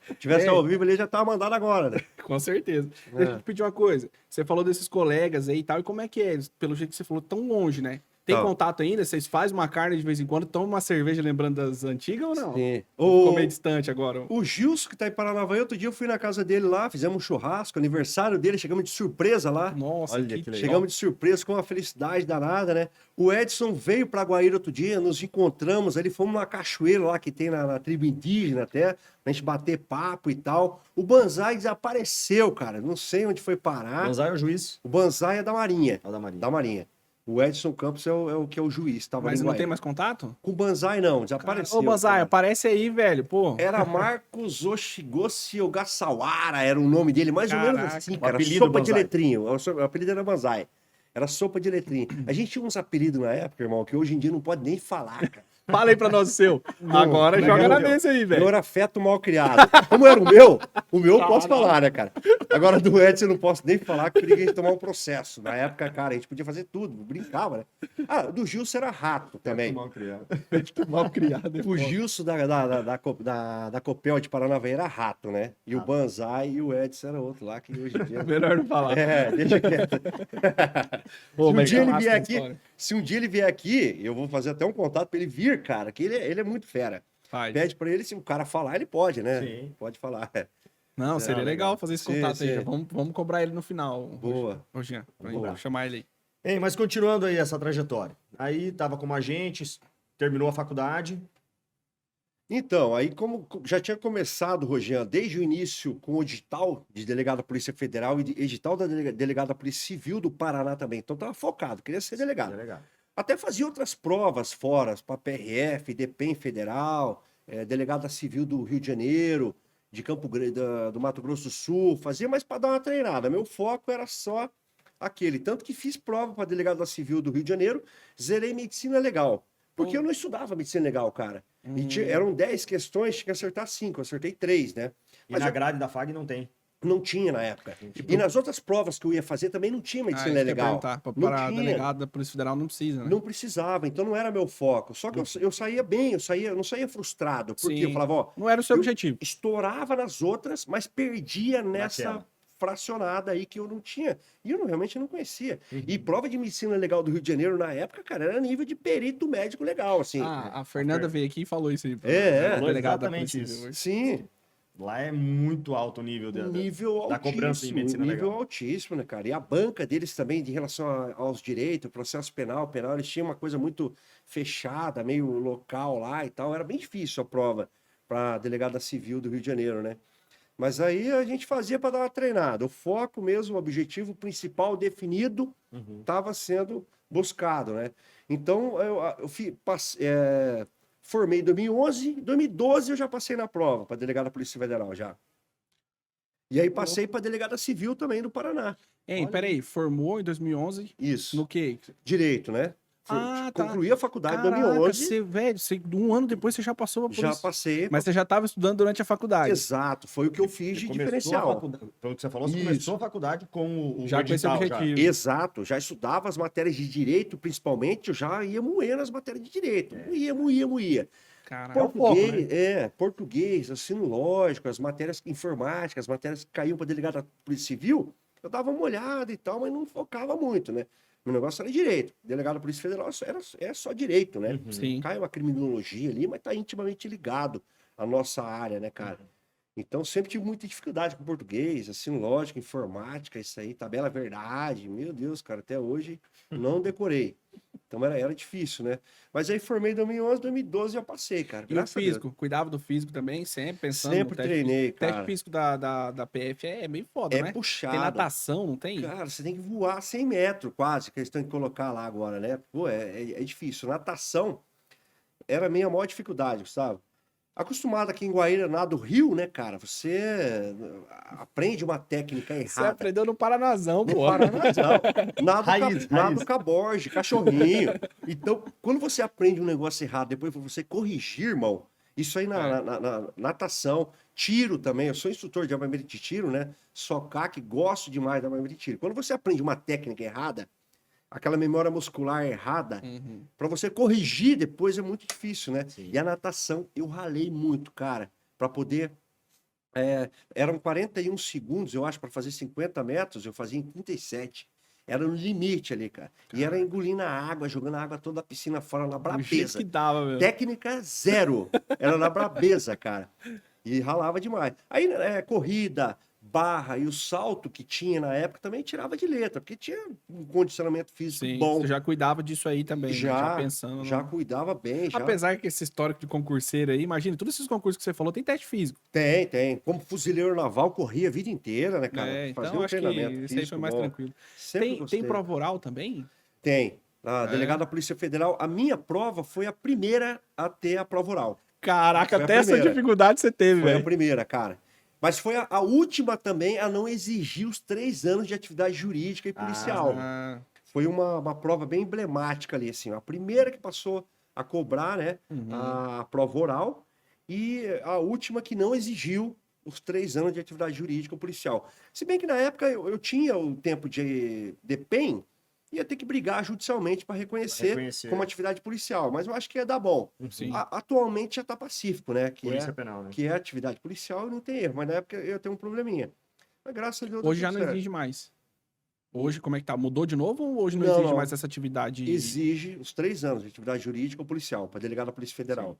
Se tivesse ao vivo, ele já tava mandado agora, né? Com certeza. Deixa eu te pedir uma coisa. Você falou desses colegas aí e tal, e como é que é? Pelo jeito que você falou, tão longe, né? Tem Tá. contato ainda? Vocês fazem uma carne de vez em quando, tomam uma cerveja lembrando das antigas ou não? Sim. Ficou meio distante agora. O Gilson, que tá em Paranavaí, outro dia eu fui na casa dele lá, fizemos um churrasco, aniversário dele, chegamos de surpresa lá. Nossa, Olha que que legal. Chegamos de surpresa com uma felicidade danada, né? O Edson veio pra Guaíra outro dia, nos encontramos ali, fomos numa cachoeira lá que tem na tribo indígena até, pra gente bater papo e tal. O Banzai desapareceu, cara, não sei onde foi parar. Banzai é o juiz. O Banzai é da Marinha, É o da Marinha. da Marinha. O Edson Campos é o que é o juiz, tava Mas ali em não Guaíra. tem mais contato? Com o Banzai não, desapareceu. Ô, Banzai, cara. aparece aí, velho, pô. Era Marcos Oshigoshi Ogasawara, era o nome dele, mais ou menos Caraca, assim, o cara. apelido Sopa de Banzai. letrinho. O apelido era Banzai. Era sopa de letrinho. A gente tinha uns apelidos na época, irmão, que hoje em dia não pode nem falar, cara. Fala aí pra nós o seu. Agora como é joga que é na o teu? mesa aí, Eu velho. era feto mal criado. Como era o meu eu posso falar, né, cara? Agora do Edson eu não posso nem falar que queria a gente tomar um processo. Na época, cara, a gente podia fazer tudo, brincava, né? Ah, do Gilson era rato também. Mal criado. Mal criado. O Gilson da Copel de Paranavaí era rato, né? E o Banzai e o Edson era outro lá, que hoje em dia... Melhor não falar. É, deixa quieto. Pô, Se um mas dia ele massa vier essa aqui, história. se um dia ele vier aqui, eu vou fazer até um contato pra ele vir, cara, que ele é muito fera. Faz. Pede pra ele, se o cara falar, ele pode, né? Sim. Pode falar. Não, seria legal legal. fazer esse Sim, contato aí. sim. Já vamos cobrar ele no final. Boa. Ô, Jean, pra Boa. gente chamar ele aí. Ei, mas continuando aí essa trajetória. Aí tava como agente, terminou a faculdade. Então, aí como já tinha começado, Rogian, desde o início com o edital de delegado da Polícia Federal e edital da delegado da Polícia Civil do Paraná também. Então tava focado, queria ser delegado. Delegado. Até fazia outras provas fora, para PRF, DPEM Federal, delegada civil do Rio de Janeiro, de Campo Grande, do Mato Grosso do Sul, fazia, mas para dar uma treinada. Meu foco era só aquele. Tanto que fiz prova para delegado civil do Rio de Janeiro, zerei medicina legal. Porque eu não estudava medicina legal, cara. E eram 10 questões, tinha que acertar 5, eu acertei 3, né? E Mas na eu grade da FAG não tem. não tinha na época. E nas outras provas que eu ia fazer também não tinha medicina isso que eu ia legal. perguntar. Pra Não parar tinha. delegado da Polícia Federal não precisa, né? Não precisava, então não era meu foco. Só que eu saía bem, eu não saía frustrado. Porque Sim. eu falava, ó, Não era o seu eu- objetivo. estourava nas outras, mas perdia nessa Naquela. fracionada aí que eu não tinha. E eu realmente não conhecia. Uhum. E prova de medicina legal do Rio de Janeiro na época, cara, era nível de perito médico legal, assim. A Fernanda veio aqui e falou isso aí. Falou delegada da exatamente Polícia isso. Civil hoje. Sim, Lá é muito alto o nível um nível da cobrança em altíssimo, medicina nível legal. altíssimo, né, cara? E a banca deles também, em relação aos direitos, processo penal, eles tinham uma coisa muito fechada, meio local lá e tal. Era bem difícil a prova para delegada civil do Rio de Janeiro, né? Mas aí a gente fazia para dar uma treinada. O foco mesmo, o objetivo principal definido, Uhum. estava sendo buscado, né? Então, formei em 2011, em 2012 eu já passei na prova para delegado da Polícia Federal, já. E aí passei para delegada civil também do Paraná. Hein, Olha peraí, formou em 2011 Isso. no quê? Direito, né? Ah, tá. Concluí a faculdade em Caraca, 2011. você, velho, um ano depois você já passou por Já isso. passei. Mas você já estava estudando durante a faculdade. Exato, foi o que eu fiz de Começou a diferencial. faculdade, pelo que você falou, você Isso. começou a faculdade com o Já com esse edital, objetivo. Exato, já estudava as matérias de direito, principalmente, eu já ia moendo as matérias de direito. Moía. Caraca. Português, português, ensino lógico, as matérias informáticas, as matérias que caíam para delegado da Polícia Civil, eu dava uma olhada e tal, mas não focava muito, né? Meu negócio era direito. Delegado da Polícia Federal é só direito, né? Sim. Cai uma criminologia ali, mas tá intimamente ligado à nossa área, né, cara? Então, sempre tive muita dificuldade com português, assim, lógica, informática, isso aí, tabela verdade. Meu Deus, cara, até hoje não decorei. Então, era difícil, né? Mas aí formei em 2011, 2012 já passei, cara. E o Graças a Deus. físico? Cuidava do físico também, sempre pensando Sempre no teste treinei, físico. O teste cara. físico da PF é meio foda, É né? puxado. Tem natação, não tem? Cara, você tem que voar 100 metros quase, que eles têm que colocar lá agora, né? Pô, é difícil. Natação era a minha maior dificuldade, Gustavo. Acostumado aqui em Guaíra, nado rio, né, cara? Você aprende uma técnica Você errada. aprendeu no Paranazão, No pô. Paranazão. Raiz. Nado caborge, cachorrinho. Então, quando você aprende um negócio errado, depois você corrigir, irmão, isso aí na natação, tiro também, eu sou instrutor de armamento de tiro, né? Socaque, gosto demais de armamento de tiro. Quando você aprende uma técnica errada, aquela memória muscular errada, para você corrigir depois é muito difícil, né? Sim. E a natação, eu ralei muito, cara, para poder... eram 41 segundos, eu acho, para fazer 50 metros, eu fazia em 37. Era no limite ali, cara. E era engolindo a água, jogando a água toda da piscina fora na Do jeito brabeza. que dava, meu. Técnica zero. Era na brabeza, cara. E ralava demais. Aí, corrida, barra e o salto que tinha na época também tirava de letra, porque tinha um condicionamento físico Sim, bom. você já cuidava disso aí também, né? Já pensando. Já cuidava bem, já. Apesar que esse histórico de concurseiro aí, imagina, todos esses concursos que você falou tem teste físico. Tem. Como fuzileiro naval, corria a vida inteira, né, cara? Então Fazia um acho que treinamento isso aí foi físico mais bom. tranquilo. Sempre Tem gostei. prova oral também? Tem. A É? delegada da Polícia Federal, a minha prova foi a primeira a ter a prova oral. Caraca, Foi a até essa primeira. dificuldade você teve, Foi a velho. primeira, cara. Mas foi a última também a não exigir os 3 anos de atividade jurídica e policial. Ah, Foi uma prova bem emblemática ali, assim. A primeira que passou a cobrar, né, a prova oral, e a última que não exigiu os 3 anos de atividade jurídica ou policial. Se bem que na época eu tinha o tempo de DPEM, ia ter que brigar judicialmente para reconhecer como atividade policial, mas eu acho que ia dar bom. sim. Atualmente já está pacífico, né? Polícia Penal, né? Que é atividade policial, não tem erro, mas na época eu tenho um probleminha. Mas graças a Deus deu Hoje já tudo não certo. exige mais. Hoje, como é que tá? Mudou de novo ou hoje não, Não, exige não. mais essa atividade? Exige os 3 anos de atividade jurídica ou policial, para delegado da Polícia Federal.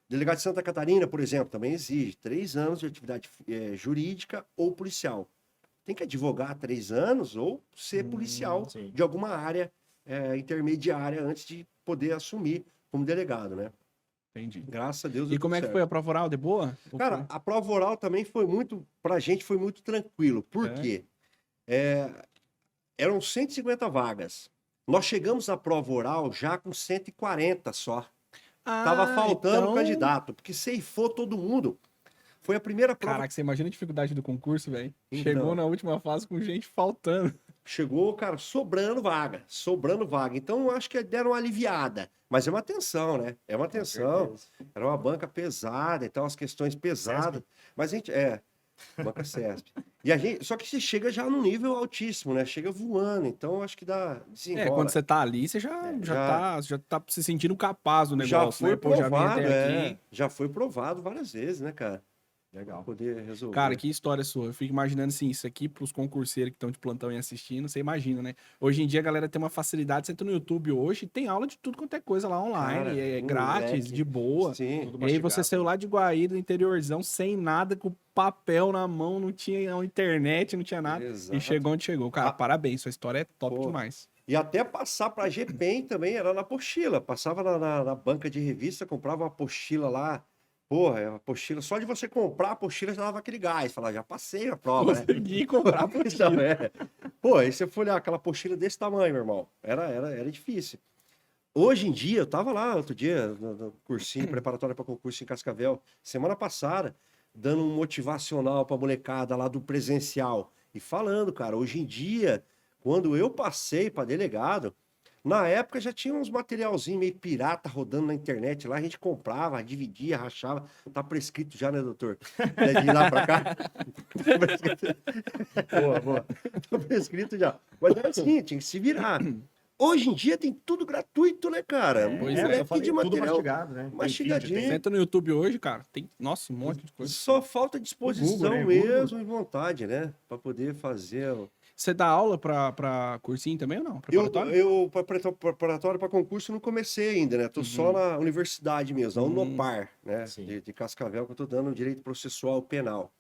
Delegado de Santa Catarina, por exemplo, também exige 3 anos de atividade jurídica ou policial. Tem que advogar 3 anos ou ser policial sim. de alguma área intermediária antes de poder assumir como delegado, né? Entendi. Graças a Deus. E deu como tudo é que certo. foi a prova oral? De boa? Ou Cara, foi? a prova oral também foi muito, pra gente foi muito tranquilo. Por quê? Eram 150 vagas. Nós chegamos à prova oral já com 140 só. Tava faltando então... candidato, porque ceifou todo mundo. Foi a primeira prova. Caraca, você imagina a dificuldade do concurso, velho. Então. Chegou na última fase com gente faltando. Chegou, cara, sobrando vaga. Então, eu acho que deram uma aliviada. Mas é uma tensão, né? É uma tensão. Era uma banca pesada, então as questões pesadas. Mas a gente. Banca CESP. E a gente, só que você chega já num nível altíssimo, né? Chega voando, então acho que desenrola. Quando você tá ali, você já tá se sentindo capaz do Já negócio, foi né? Pô, já vim provado, até aqui. já foi provado várias vezes, né, cara? Legal. Poder resolver. Cara, que história sua. Eu fico imaginando assim, isso aqui pros concurseiros que estão de plantão e assistindo, você imagina, né? Hoje em dia a galera tem uma facilidade, você entra no YouTube hoje, tem aula de tudo quanto é coisa lá online, Cara, é um grátis, moleque. de boa. Sim. Tudo E aí você mastigado. saiu lá de Guaíra, do interiorzão, sem nada, com papel na mão, não tinha internet, não tinha nada. Exato. E chegou onde chegou. Cara, Ah. parabéns, sua história é top Pô. demais. E até passar para a GPEM também era na apostila. Passava na banca de revista, comprava uma apostila lá. Porra, a apostila, só de você comprar a apostila já dava aquele gás. Falava, já passei a prova, né? Consegui comprar por Então, Pô, aí você foi olhar aquela apostila desse tamanho, meu irmão. Era difícil. Hoje em dia, eu tava lá outro dia no cursinho, preparatório para concurso em Cascavel, semana passada. dando um motivacional pra molecada lá do presencial. E falando, cara, hoje em dia, quando eu passei pra delegado, na época já tinha uns materialzinhos meio pirata rodando na internet lá, a gente comprava, dividia, rachava. Tá prescrito já, né, doutor? É de ir lá pra cá? Tá prescrito. Boa, boa. Tá prescrito já. Mas era assim, tinha que se virar. Hoje em dia tem tudo gratuito, né, cara? Pois é, Moleque eu falei, de tudo material mastigado, né? Tem mastigadinho. vídeo, Senta no YouTube hoje, cara, tem, nossa, um monte de coisa. Só falta disposição Google, né? mesmo e vontade, né? Pra poder fazer. Você dá aula pra cursinho também ou não? Eu, Preparatório? eu preparatório para concurso, não comecei ainda, né? Tô só na universidade mesmo, na Unopar, né? Sim. De Cascavel, que eu tô dando direito processual penal.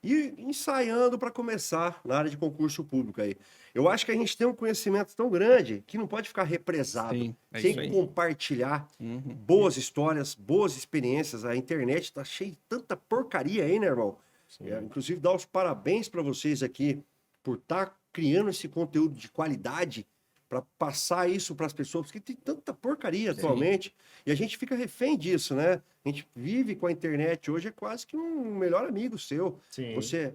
E ensaiando para começar na área de concurso público aí. Eu acho que a gente tem um conhecimento tão grande que não pode ficar represado. Sim, é Tem isso que aí. compartilhar Uhum. boas histórias, boas experiências. A internet tá cheia de tanta porcaria aí, né, irmão? Sim. Inclusive, dar os parabéns para vocês aqui por estar criando esse conteúdo de qualidade para passar isso para as pessoas, porque tem tanta porcaria atualmente e a gente fica refém disso, né? A gente vive com a internet hoje, é quase que um melhor amigo seu. Sim. Você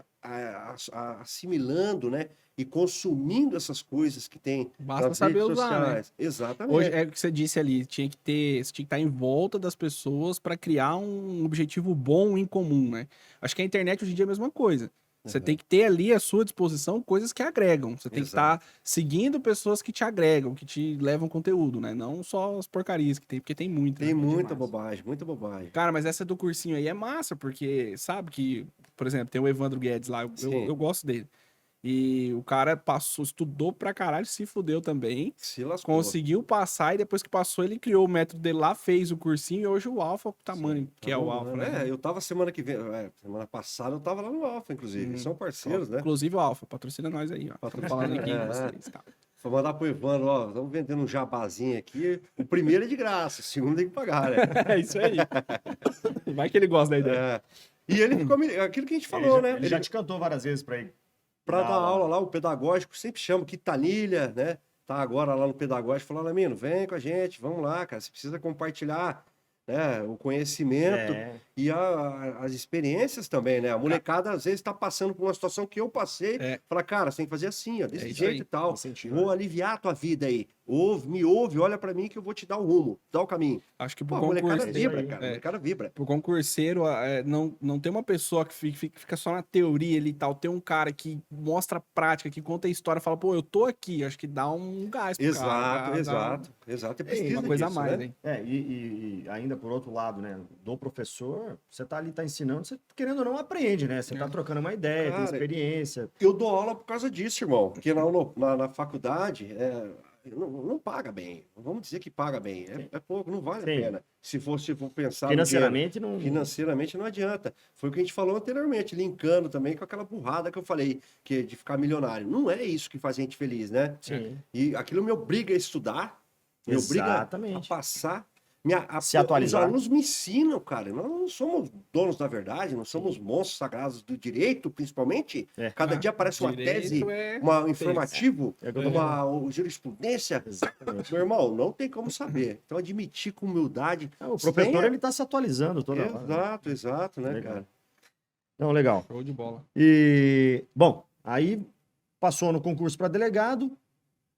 assimilando, né? E consumindo essas coisas que tem Basta nas saber redes usar, né? sociais. Exatamente. Hoje é o que você disse ali, você tinha que estar em volta das pessoas para criar um objetivo bom em comum, né? Acho que a internet hoje em dia é a mesma coisa. Você tem que ter ali à sua disposição coisas que agregam. Você tem que estar seguindo pessoas que te agregam, que te levam conteúdo, né? Não só as porcarias que tem, porque tem muita. Tem né? muita demais. bobagem, muita bobagem. Cara, mas essa do cursinho aí é massa, porque sabe que, por exemplo, tem o Evandro Guedes lá, Sim. eu gosto dele. E o cara passou, estudou pra caralho, se fudeu também. Se lascou. Conseguiu passar e depois que passou, ele criou o método dele lá, fez o cursinho e hoje o Alfa, o tamanho que Tá é o bom, Alfa, né? né? Eu tava semana que vem, semana passada eu tava lá no Alfa, inclusive. São parceiros, né? Inclusive o Alfa, patrocina nós aí, ó. Tô Patrocina, falando aqui é, vocês, cara. Vou mandar pro Evandro, ó, estamos vendendo um jabazinho aqui. O primeiro é de graça, o segundo tem que pagar, né? É isso aí. Vai que ele gosta da ideia. É. E ele ficou, aquilo que a gente falou, né? Ele já te cantou várias vezes pra ir. Para dar dar aula. aula lá, o pedagógico sempre chama Quintanilha, né? Tá agora lá no pedagógico, falou, Lamino, vem com a gente, vamos lá, cara, você precisa compartilhar, né, o conhecimento É. e as experiências também, né? A molecada às vezes tá passando por uma situação que eu passei, É. fala, cara, você tem que fazer assim, ó, desse É isso jeito aí, e tal, incentivo, vou né? aliviar a tua vida aí, me ouve, olha para mim que eu vou te dar o rumo, dar o caminho. Acho que Pô, pro a molecada concurso... vibra, aí, cara, a é. molecada vibra. Pro concurseiro, não tem uma pessoa que fica só na teoria ali e tal. Tem um cara que mostra a prática, que conta a história, fala, pô, eu tô aqui. Acho que dá um gás pro cara. Exato. É Precisa uma coisa a disso, mais, né? hein? E ainda por outro lado, né? Do professor, você tá ali, tá ensinando, você querendo ou não aprende, né? Você tá trocando uma ideia, tem Cara, experiência. Eu dou aula por causa disso, irmão. Porque na faculdade não paga bem. Vamos dizer que paga bem. É pouco, não vale Sim. a pena. Se for pensar no Financeiramente, dinheiro. não. Financeiramente não adianta. Foi o que a gente falou anteriormente, linkando também com aquela burrada que eu falei, que é de ficar milionário. Não é isso que faz a gente feliz, né? Sim. E aquilo me obriga a estudar, me obriga a Exatamente. passar. Se atualizar. Os alunos me ensinam, cara. Nós não somos donos da verdade, não somos monstros sagrados do direito, principalmente. É. Cada dia aparece uma Direito tese, é um informativo, É o que eu tô uma jurisprudência. Exatamente. Meu irmão, não tem como saber. Então, admitir com humildade. O professor, Sem- ele tá se atualizando toda hora. né? Exato, né, Legal. cara? Não, legal. Show de bola. E, bom, aí passou no concurso para delegado,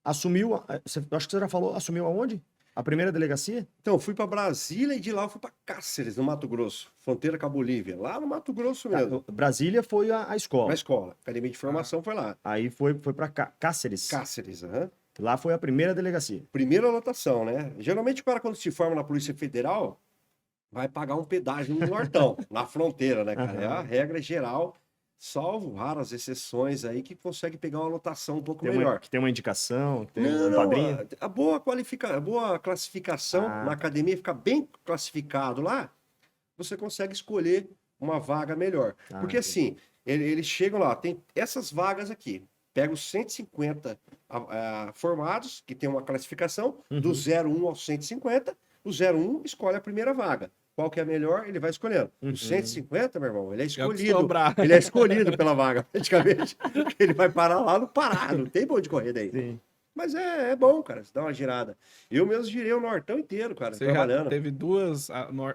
assumiu, acho que você já falou, assumiu aonde? A primeira delegacia? Então, eu fui para Brasília e de lá eu fui para Cáceres, no Mato Grosso, fronteira com a Bolívia. Lá no Mato Grosso mesmo. Brasília foi a escola. Na escola. Academia de Formação foi lá. Aí foi para Cáceres. Cáceres, aham. Lá foi a primeira delegacia. Primeira anotação, né? Geralmente o cara, quando se forma na Polícia Federal, vai pagar um pedágio no Nortão, na fronteira, né, cara? É a regra geral, salvo raras exceções aí que consegue pegar uma anotação um pouco melhor. Que tem uma indicação, que tem Não, um não, padrinho. a boa classificação na academia, fica bem classificado lá, você consegue escolher uma vaga melhor. Porque assim, eles chegam lá, tem essas vagas aqui, pega os 150 formados, que tem uma classificação, do 01 ao 150, o 01 escolhe a primeira vaga. Qual que é a melhor, ele vai escolhendo. O 150, meu irmão, ele é É o que escolhido. sobrar. Ele é escolhido pela vaga, praticamente. Ele vai parar lá no Pará, não tem pra onde correr daí. Sim. Mas é bom, cara, você dá uma girada. Eu mesmo girei o Nortão inteiro, cara, Você já trabalhando. teve duas,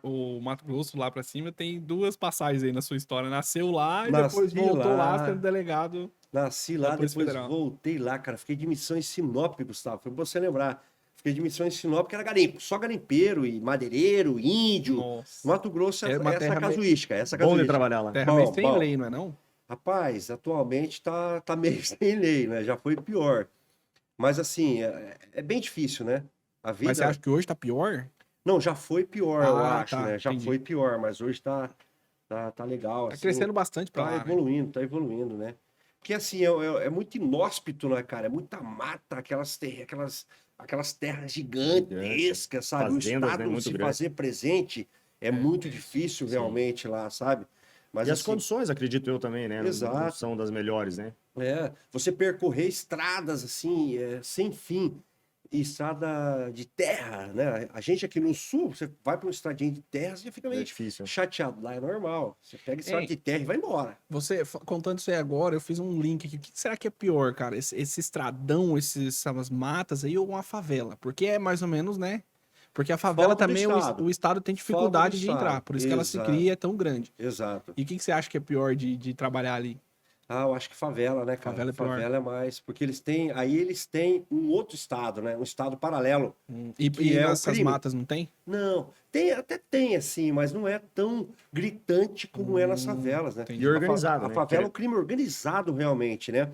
o Mato Grosso lá pra cima tem duas passagens aí na sua história. Nasceu lá e depois Nasci voltou lá lá. sendo delegado Nasci da lá, Polícia depois Federal. voltei lá, cara. Fiquei de missão em Sinop, Gustavo. Foi pra você lembrar. Fiquei de missão em Sinop, que era garimpo. Só garimpeiro e madeireiro, índio. Nossa. Mato Grosso, É uma essa terra, casuística, essa Bom de casuística. trabalhar lá. terra meio Bom, sem bom. lei, não é não? Rapaz, atualmente tá meio sem lei, né? Já foi pior. Mas assim, é bem difícil, né? A Mas você vida. acha que hoje tá pior? Não, já foi pior, eu Ah, acho, tá, né? Já entendi. foi pior, mas hoje tá legal, Tá assim. crescendo bastante pra lá, né? Tá evoluindo, né? Porque assim, é muito inóspito, né, cara? É muita mata, aquelas terras gigantescas, sabe? O Fazendas, né? Estado Muito se grande. fazer presente é muito difícil Sim. realmente lá, sabe? Mas E as assim, condições, acredito eu também, né? Não exato. são das melhores, né? Você percorrer estradas assim, sem fim, e estrada de terra, né? A gente aqui no sul, você vai para uma estradinha de terra, você já fica É meio difícil. chateado. Lá é normal. Você pega estrada Hein? de terra e vai embora. Você, contando isso aí agora, eu fiz um link aqui. O que será que é pior, cara? Esse estradão, essas matas aí ou uma favela? Porque é mais ou menos, né? Porque a favela Falta do também, Estado. o Estado tem Falta do dificuldade de entrar. Estado. Por isso que ela se Exato, cria é tão grande. exato. E o que você acha que é pior de trabalhar ali? Eu acho que favela, né, cara? Favela é pior. Favela é mais, porque eles têm um outro estado, né? Um estado paralelo, E que é o nessas crime. matas não tem? Não, até tem assim, mas não é tão gritante como é nas favelas, né? Entendi. E organizado, A né? favela é um crime organizado realmente, né?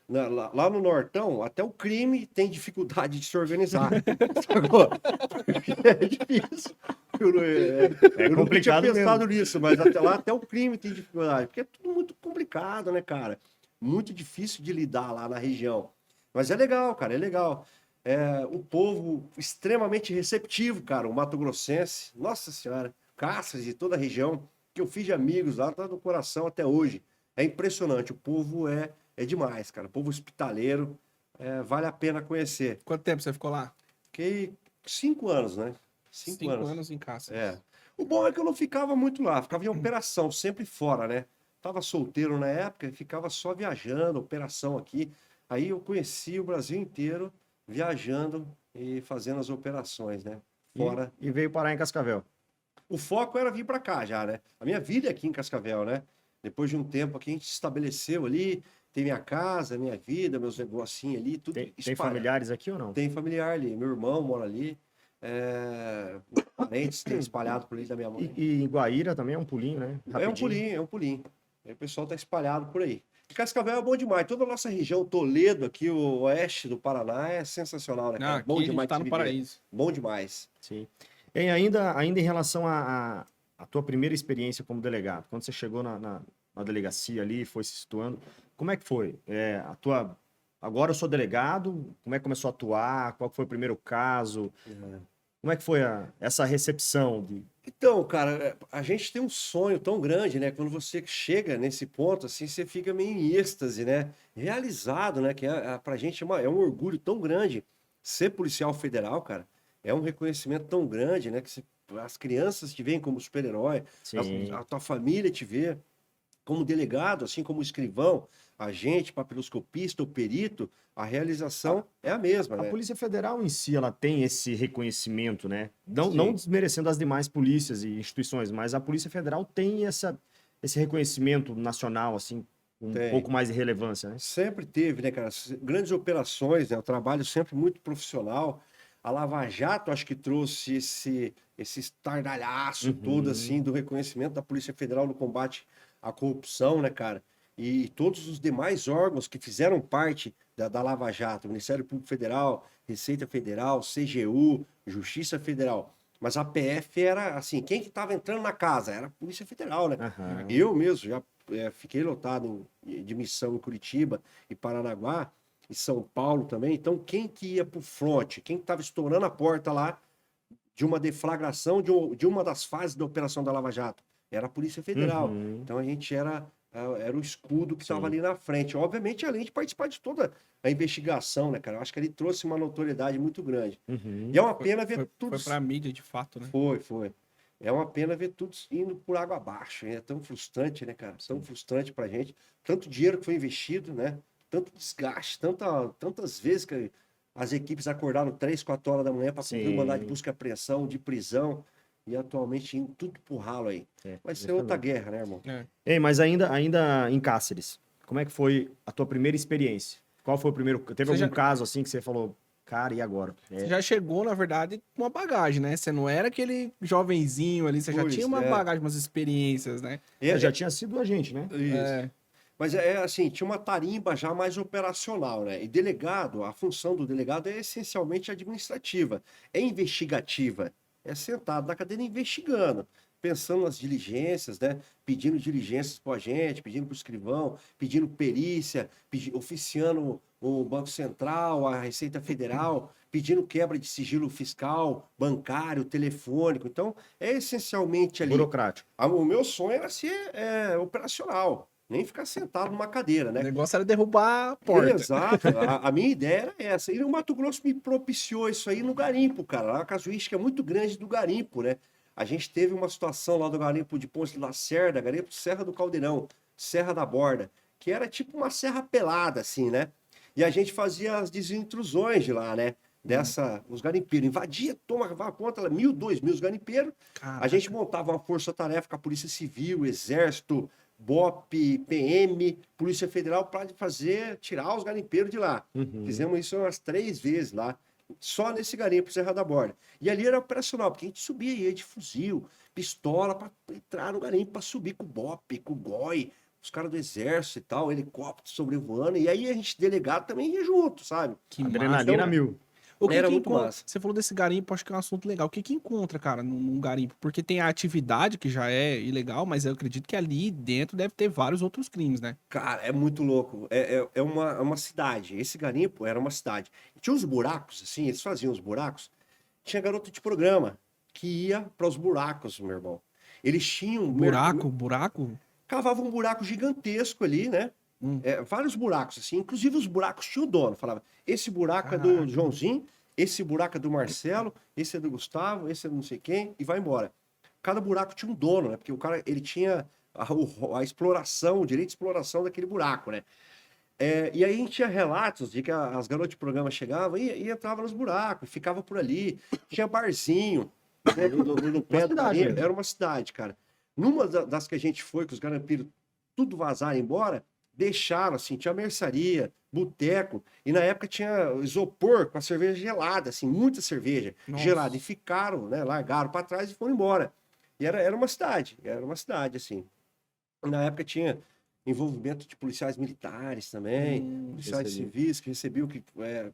Lá no Nortão, até o crime tem dificuldade de se organizar. Sacou? É difícil. Eu nunca tinha complicado mesmo. pensado nisso, mas até lá, até o crime tem dificuldade. Porque é tudo muito complicado, né, cara? Muito difícil de lidar lá na região. Mas é legal, cara, é legal. O povo extremamente receptivo, cara, o mato-grossense. Nossa Senhora, Cáceres e toda a região, que eu fiz de amigos lá, tá no coração até hoje. É impressionante, o povo é demais, cara. O povo hospitaleiro, vale a pena conhecer. Quanto tempo você ficou lá? Fiquei 5 anos, né? 5 anos em Cáceres. O bom é que eu não ficava muito lá, ficava em operação, sempre fora, né? Tava solteiro na época e ficava só viajando, operação aqui. Aí eu conheci o Brasil inteiro viajando e fazendo as operações, né? Fora. E veio parar em Cascavel. O foco era vir para cá já, né? A minha vida é aqui em Cascavel, né? Depois de um tempo aqui, a gente se estabeleceu ali, tem minha casa, minha vida, meus negocinhos ali, tudo Tem espalhado. familiares aqui ou não? Tem familiar ali, meu irmão mora ali, os parentes tem espalhado por ali da minha mãe. E em Guaíra também é um pulinho, né? É um pulinho, é um pulinho. Aí o pessoal tá espalhado por aí. E Cascavel é bom demais. Toda a nossa região, Toledo, aqui, o oeste do Paraná, é sensacional, né, cara? Ah, aqui Bom a gente demais tá de no se viver. paraíso. Bom demais. Sim. E ainda em relação à tua primeira experiência como delegado, quando você chegou na delegacia ali, foi se situando, como é que foi? Agora eu sou delegado, como é que começou a atuar? Qual foi o primeiro caso? Como é que foi essa recepção? Então, cara, a gente tem um sonho tão grande, né? Quando você chega nesse ponto, assim, você fica meio em êxtase, né? Realizado, né? Que pra gente é um orgulho tão grande ser policial federal, cara. É um reconhecimento tão grande, né? Que as crianças te veem como super-herói, Sim. a tua família te vê como delegado, assim como escrivão, agente, papiloscopista ou perito, a realização é a mesma, A né? Polícia Federal em si, ela tem esse reconhecimento, né? Sim. Não desmerecendo as demais polícias e instituições, mas a Polícia Federal tem esse reconhecimento nacional, assim, com um Tem. pouco mais de relevância, né? Sempre teve, né, cara? Grandes operações, né? O trabalho sempre muito profissional. A Lava Jato, acho que trouxe esse estardalhaço todo, assim, do reconhecimento da Polícia Federal no combate à corrupção, né, cara? E todos os demais órgãos que fizeram parte da Lava Jato, Ministério Público Federal, Receita Federal, CGU, Justiça Federal. Mas a PF era, assim, quem que estava entrando na casa? Era a Polícia Federal, né? Aham. Eu mesmo já fiquei lotado de missão em Curitiba e Paranaguá, e São Paulo também. Então, quem que ia pro fronte? Quem estava estourando a porta lá de uma deflagração de uma das fases da operação da Lava Jato? Era a Polícia Federal. Uhum. Então, a gente era o escudo que estava Sim. ali na frente. Obviamente, além de participar de toda a investigação, né, cara? Eu acho que ele trouxe uma notoriedade muito grande. Uhum. E é uma pena ver tudo... Foi pra mídia, de fato, né? Foi. É uma pena ver tudo indo por água abaixo. É tão frustrante, né, cara? Tão frustrante pra gente. Tanto dinheiro que foi investido, né? Tanto desgaste, tantas vezes que as equipes acordaram 3, 4 horas da manhã para cumprir o Sim. mandado de busca e apreensão, de prisão, e atualmente indo tudo pro ralo aí. Vai ser outra guerra, né, irmão? Ei, mas ainda em Cáceres, como é que foi a tua primeira experiência? Qual foi o primeiro... Teve Você algum já- caso assim que você falou, cara, e agora? Você já chegou, na verdade, com uma bagagem, né? Você não era aquele jovenzinho ali, você já Pois tinha uma é. bagagem, umas experiências, né? Já tinha sido a gente, né? Isso. É. Mas é assim, tinha uma tarimba já mais operacional, né? E delegado, a função do delegado é essencialmente administrativa, é investigativa, é sentado na cadeira investigando, pensando nas diligências, né? Pedindo diligências para o agente, pedindo para o escrivão, pedindo perícia, oficiando o Banco Central, a Receita Federal, pedindo quebra de sigilo fiscal, bancário, telefônico. Então, é essencialmente ali. Burocrático. O meu sonho era ser operacional, nem ficar sentado numa cadeira, O né? negócio era derrubar a porta. Exato, a minha ideia era essa. E o Mato Grosso me propiciou isso aí no garimpo, cara. Uma casuística muito grande do garimpo, né? A gente teve uma situação lá do garimpo de Ponte de Lacerda, garimpo Serra do Caldeirão, Serra da Borda, que era tipo uma serra pelada, assim, né? E a gente fazia as desintrusões de lá, né? Os garimpeiros invadia, tomava conta, 1.000, 2.000 os garimpeiros. A gente montava uma força-tarefa com a Polícia Civil, Exército, BOP, PM, Polícia Federal para tirar os garimpeiros de lá. Fizemos isso umas 3 vezes lá, só nesse garimpo Serra da Borda. E ali era operacional, porque a gente subia e ia de fuzil, pistola para entrar no garimpo, para subir com o BOP, com o GOI, os caras do Exército e tal, helicóptero sobrevoando. E aí a gente, delegado, também ia junto, sabe? Que Adrenalina massa. mil. O que Era que muito encontra- massa. Você falou desse garimpo, acho que é um assunto legal. O que que encontra, cara, num garimpo? Porque tem a atividade, que já é ilegal, mas eu acredito que ali dentro deve ter vários outros crimes, né? Cara, é muito louco. É uma cidade. Esse garimpo era uma cidade. Tinha uns buracos, assim, eles faziam os buracos. Tinha garoto de programa que ia para os buracos, meu irmão. Eles tinham... Buraco? Cavavam um buraco gigantesco ali, né? Vários buracos, assim. Inclusive os buracos tinham dono. Falava, esse buraco é do Caraca. Joãozinho, esse buraco é do Marcelo, esse é do Gustavo, esse é do não sei quem, e vai embora. Cada buraco tinha um dono, né? Porque o cara, ele tinha a exploração, o direito de exploração daquele buraco, né? E aí a gente tinha relatos de que as garotas de programa chegavam e entravam nos buracos, ficava por ali. Tinha barzinho, né, no pé do cidade garimpo. mesmo. Era uma cidade, cara. Numa das que a gente foi, que os garimpiros tudo vazaram embora, deixaram, assim, tinha mercearia, boteco, e na época tinha isopor com a cerveja gelada, assim, muita cerveja Nossa. gelada, e ficaram, né, largaram para trás e foram embora. E era uma cidade, assim. Na época tinha envolvimento de policiais militares também, policiais recebi. civis que recebiam, que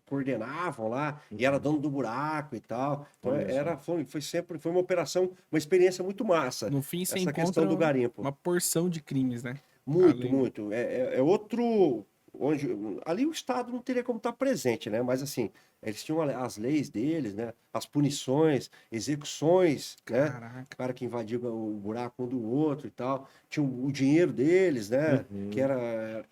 coordenavam lá, e era dono do buraco e tal. Então, Olha só. foi uma operação, uma experiência muito massa. No fim, você Essa encontra questão do garimpo. uma porção de crimes, né? Muito, Além- muito. É outro. Ali o Estado não teria como estar presente, né? Mas assim, eles tinham as leis deles, né? As punições, execuções, né? Caraca. O cara que invadia o buraco um do outro e tal. Tinha o dinheiro deles, né? Que era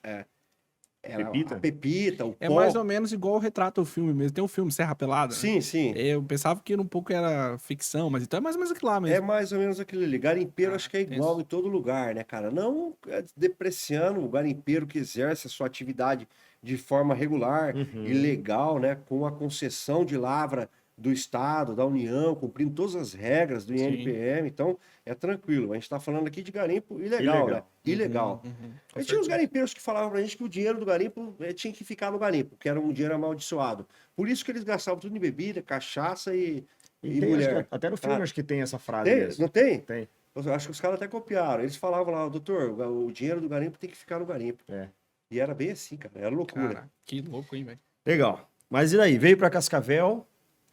Pepita? a pepita, o É pó. mais ou menos igual retrata o filme mesmo. Tem um filme Serra Pelada, né? Sim, sim. Eu pensava que um pouco era ficção, mas então é mais ou menos aquilo lá É mesmo. mais ou menos aquilo ali. Garimpeiro acho que é tem igual isso. em todo lugar, né, cara? Não depreciando o garimpeiro que exerce a sua atividade de forma regular e legal, né? Com a concessão de lavra do Estado, da União, cumprindo todas as regras do INPM. Então, é tranquilo. A gente está falando aqui de garimpo ilegal, né? Ilegal. Com E tinha os certeza. garimpeiros que falavam pra gente que o dinheiro do garimpo tinha que ficar no garimpo, que era um dinheiro amaldiçoado. Por isso que eles gastavam tudo em bebida, cachaça e E tem, acho mulher. que até no filme Ah. acho que tem essa frase Tem? mesmo. Não tem? Tem. Eu acho que os caras até copiaram. Eles falavam lá, doutor, o dinheiro do garimpo tem que ficar no garimpo. É. E era bem assim, cara. Era loucura. Cara, que louco, hein, velho? Legal. Mas e daí? Veio pra Cascavel,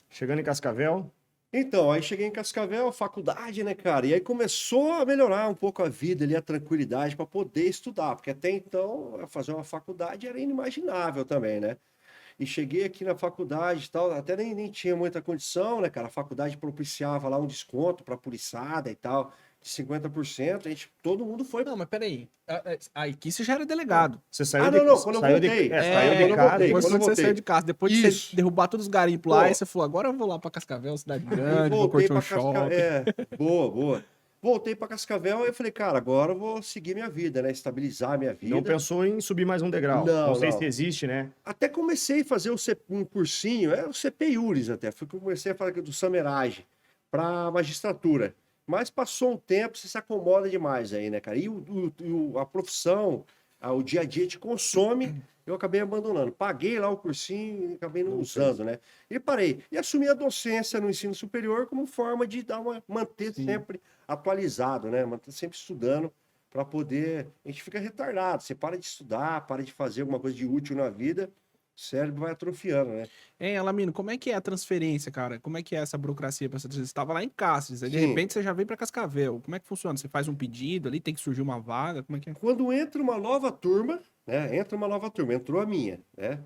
chegando em Cascavel, Então, aí cheguei em Cascavel, faculdade, né, cara? E aí começou a melhorar um pouco a vida ali, a tranquilidade para poder estudar. Porque até então, fazer uma faculdade era inimaginável também, né? E cheguei aqui na faculdade e tal, até nem tinha muita condição, né, cara? A faculdade propiciava lá um desconto para poliçada e tal, de 50%. Todo mundo foi. Não, mas peraí. Aqui você já era delegado. você saiu não, quando eu saiu de, voltei. saiu quando de eu casa. voltei. Depois quando eu você voltei. saiu de casa, depois de você Isso. derrubar todos os garimpos lá, Pô. aí você falou, agora eu vou lá pra Cascavel, cidade Aí grande, vou voltei curtir um pra Cascavel. shopping. Boa, boa. Voltei para Cascavel e eu falei, cara, agora eu vou seguir minha vida, né? Estabilizar minha vida. Não pensou em subir mais um degrau? Não, sei não. se existe, né? Até comecei a fazer um cursinho, o CP Iuris até, comecei a fazer do Samerage para magistratura. Mas passou um tempo, você se acomoda demais aí, né, cara? E a profissão, o dia a dia te consome, eu acabei abandonando. Paguei lá o cursinho e acabei não usando, né? E parei. E assumi a docência no ensino superior como forma de manter sempre atualizado, né? Manter sempre estudando para poder. A gente fica retardado. Você para de estudar, para de fazer alguma coisa de útil na vida, o cérebro vai atrofiando, né? Alamino, como é que é a transferência, cara? Como é que é essa burocracia pra você? Você estava lá em Cáceres, aí de Sim. repente você já veio pra Cascavel. Como é que funciona? Você faz um pedido ali, tem que surgir uma vaga? Como é que é? Quando entra uma nova turma, né? Entrou a minha, né?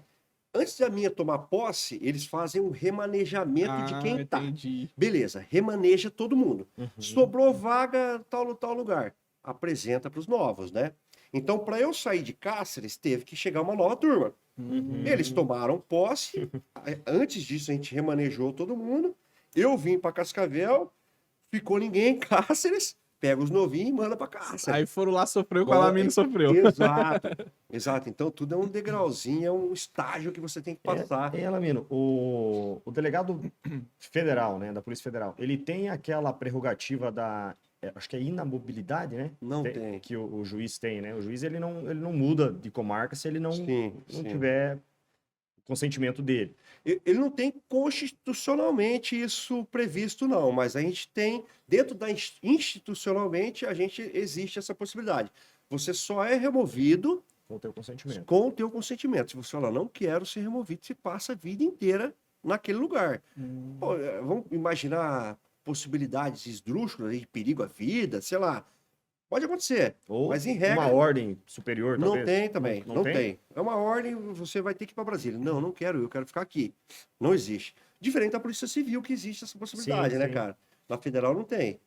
Antes da minha tomar posse, eles fazem um remanejamento de quem tá. Entendi. Beleza, remaneja todo mundo. Sobrou vaga tal lugar. Apresenta para os novos, né? Então, para eu sair de Cáceres, teve que chegar uma nova turma. Eles tomaram posse. Antes disso, a gente remanejou todo mundo. Eu vim para Cascavel, ficou ninguém em Cáceres, pega os novinhos e manda para Cáceres. Aí foram lá, sofreu, com o Alamino sofreu. Exato, exato. Então, tudo é um degrauzinho, é um estágio que você tem que passar. Alamino, o delegado federal, né, da Polícia Federal, ele tem aquela prerrogativa acho que é inamobilidade, né? Não tem. Que o juiz tem, né? O juiz, ele não muda de comarca se ele não Sim. tiver consentimento dele. Ele não tem constitucionalmente isso previsto, não, mas a gente tem, dentro da institucionalmente, existe essa possibilidade. Você só é removido Com o teu consentimento. com o teu consentimento. Se você falar, não quero ser removido, você passa a vida inteira naquele lugar. Pô, vamos imaginar possibilidades esdrúxulas de perigo à vida, sei lá. Pode acontecer, Ou mas em regra... uma ordem superior, Não talvez. tem também, não tem. É uma ordem, você vai ter que ir para Brasília. Não quero, eu quero ficar aqui. Não existe. Diferente da Polícia Civil, que existe essa possibilidade, Sim, né, sim. cara? Na Federal não tem.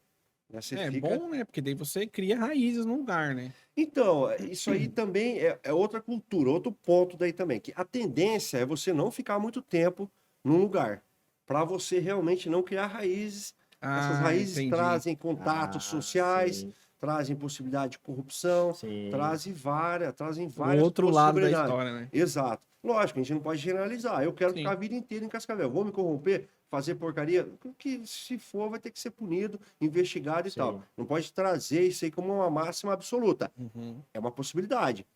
Né, você É fica... bom, né? Porque daí você cria raízes no lugar, né? Então, isso aí também é outra cultura, outro ponto daí também, que a tendência é você não ficar muito tempo num lugar, para você realmente não criar raízes. Essas raízes Entendi. trazem contatos sociais, Sim, trazem possibilidade de corrupção, sim. trazem várias O outro lado da possibilidades. história, né? Exato. Lógico, a gente não pode generalizar. Eu quero Sim. ficar a vida inteira em Cascavel. Vou me corromper, fazer porcaria? Que se for, vai ter que ser punido, investigado e Sim. tal. Não pode trazer isso aí como uma máxima absoluta. É uma possibilidade.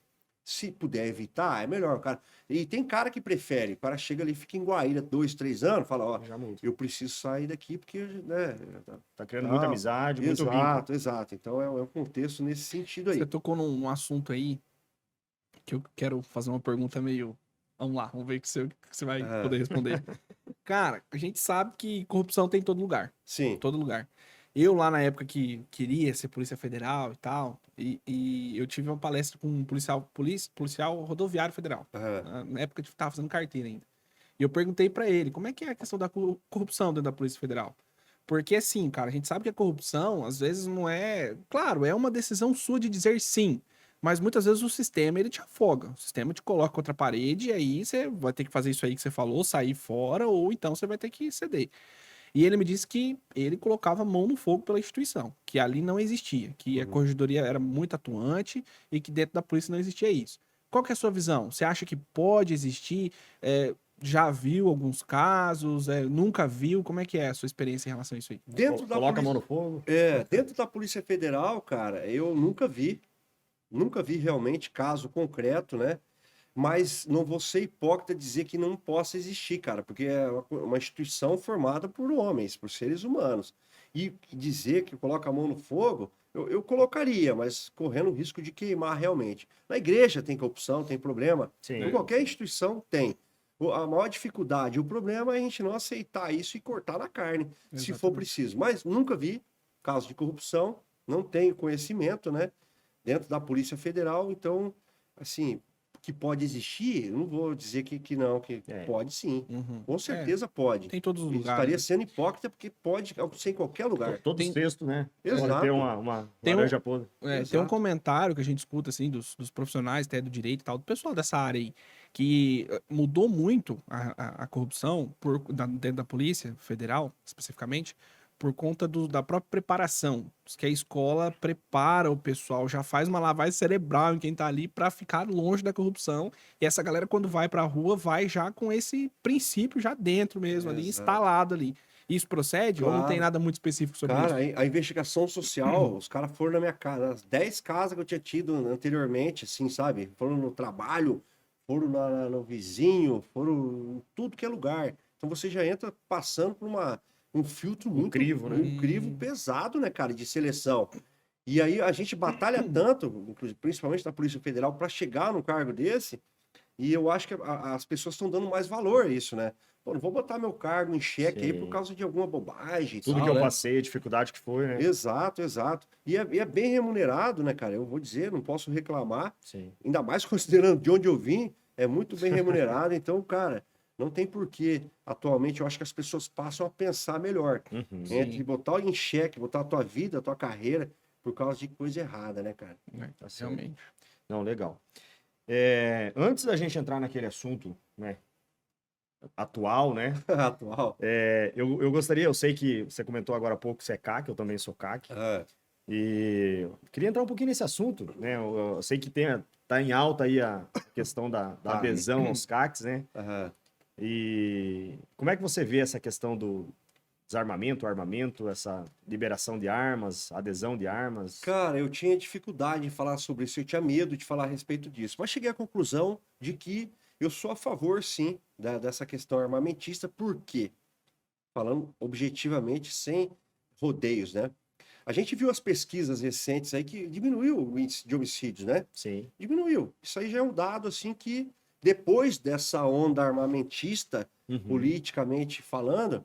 Se puder evitar, é melhor, cara. E tem cara que prefere. O cara chega ali, fica em Guaíra 2, 3 anos, fala, ó, Já muda. eu preciso sair daqui porque, né... Tá criando muita amizade, muito vínculo. Exato. Então é um contexto nesse sentido aí. Você tocou num assunto aí que eu quero fazer uma pergunta meio... Vamos lá, vamos ver que você vai poder responder. Cara, a gente sabe que corrupção tem em todo lugar. Sim. Todo lugar. Eu lá na época que queria ser Polícia Federal e tal, e eu tive uma palestra com um policial rodoviário federal. Na época eu tava fazendo carteira ainda. E eu perguntei pra ele, como é que é a questão da corrupção dentro da Polícia Federal? Porque assim, cara, a gente sabe que a corrupção, às vezes, não é... Claro, é uma decisão sua de dizer sim, mas muitas vezes o sistema, ele te afoga. O sistema te coloca contra a parede e aí você vai ter que fazer isso aí que você falou, sair fora, ou então você vai ter que ceder. E ele me disse que ele colocava a mão no fogo pela instituição, que ali não existia, que a corregedoria era muito atuante e que dentro da polícia não existia isso. Qual que é a sua visão? Você acha que pode existir? Já viu alguns casos? Nunca viu? Como é que é a sua experiência em relação a isso aí? Dentro da Coloca a polícia... mão no fogo. Dentro da Polícia Federal, cara, eu nunca vi realmente caso concreto, né? Mas não vou ser hipócrita dizer que não possa existir, cara, porque é uma instituição formada por homens, por seres humanos. E dizer que coloca a mão no fogo, eu colocaria, mas correndo o risco de queimar realmente. Na igreja tem corrupção, tem problema. Sim. Em qualquer instituição tem. A maior dificuldade, o problema é a gente não aceitar isso e cortar na carne, se for Exatamente. preciso. Mas nunca vi caso de corrupção, não tenho conhecimento, né? Dentro da Polícia Federal, então, assim, que pode existir, eu não vou dizer que não, que pode sim. Com certeza pode. Tem em todos os Eu lugares. estaria sendo hipócrita porque pode ser em qualquer lugar. Todos os textos, né? Exato. Pode ter uma Tem laranja podre. Tem um Exato. comentário que a gente escuta, assim, dos profissionais, até do direito e tal, do pessoal dessa área aí, que mudou muito a corrupção dentro da Polícia Federal, especificamente, por conta da própria preparação. Diz que a escola prepara o pessoal, já faz uma lavagem cerebral em quem tá ali pra ficar longe da corrupção. E essa galera, quando vai pra rua, vai já com esse princípio já dentro mesmo, ali, Exato. instalado ali. Isso procede ou não tem Claro. nada muito específico sobre Cara, isso? a investigação social, os caras foram na minha casa, as 10 casas que eu tinha tido anteriormente, assim, sabe? Foram no trabalho, foram no vizinho, foram em tudo que é lugar. Então você já entra passando por um filtro muito... crivo, né? Um crivo pesado, né, cara, de seleção. E aí a gente batalha tanto, principalmente na Polícia Federal, para chegar num cargo desse, e eu acho que as pessoas estão dando mais valor a isso, né? Pô, não vou botar meu cargo em xeque aí Sim. por causa de alguma bobagem. e Tudo tal, que eu né? passei, a dificuldade que foi, né? Exato, exato. E é bem remunerado, né, cara? Eu vou dizer, não posso reclamar. Sim. Ainda mais considerando de onde eu vim, é muito bem remunerado. Então, cara, não tem porquê. Atualmente, eu acho que as pessoas passam a pensar melhor. Uhum. Entre botar em xeque, botar a tua vida, a tua carreira, por causa de coisa errada, né, cara? Tá certo. Realmente. Não, legal. Antes da gente entrar naquele assunto, né, atual, né, Atual. eu gostaria, eu sei que você comentou agora há pouco que você é CAC, eu também sou CAC, É. e eu queria entrar um pouquinho nesse assunto, né, eu sei que tá em alta aí a questão da Tá. adesão aos CACs, né, Aham. e como é que você vê essa questão do desarmamento, armamento, essa liberação de armas, adesão de armas? Cara, eu tinha dificuldade em falar sobre isso, eu tinha medo de falar a respeito disso, mas cheguei à conclusão de que eu sou a favor, sim, dessa questão armamentista, por quê? Falando objetivamente, sem rodeios, né? A gente viu as pesquisas recentes aí que diminuiu o índice de homicídios, né? Sim. Diminuiu. Isso aí já é um dado, assim, que depois dessa onda armamentista, Uhum. politicamente falando,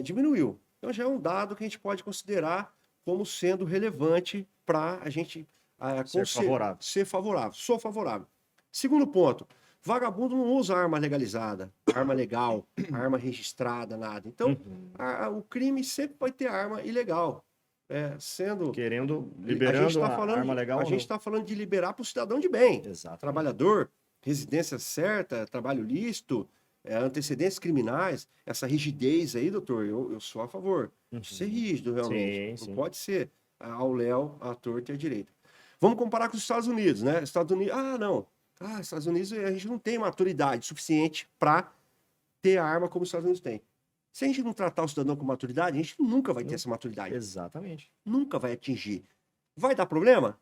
diminuiu. Então já é um dado que a gente pode considerar como sendo relevante para a gente Ser favorável. ser favorável. Sou favorável. Segundo ponto, vagabundo não usa arma legalizada, arma legal, arma registrada, nada. Então, Uhum. o crime sempre vai ter arma ilegal. Liberando a arma legal A ou gente não? está falando de liberar para o cidadão de bem. Exato. Trabalhador, residência certa, trabalho lícito, antecedentes criminais, essa rigidez aí, doutor, eu sou a favor. De ser rígido, realmente. Sim, Não sim. pode ser ao léu, à torta e à direita. Vamos comparar com os Estados Unidos, né? Estados Unidos, não. Estados Unidos, a gente não tem maturidade suficiente para ter a arma como os Estados Unidos têm. Se a gente não tratar o cidadão com maturidade, a gente nunca vai ter essa maturidade. Exatamente. Nunca vai atingir. Vai dar problema?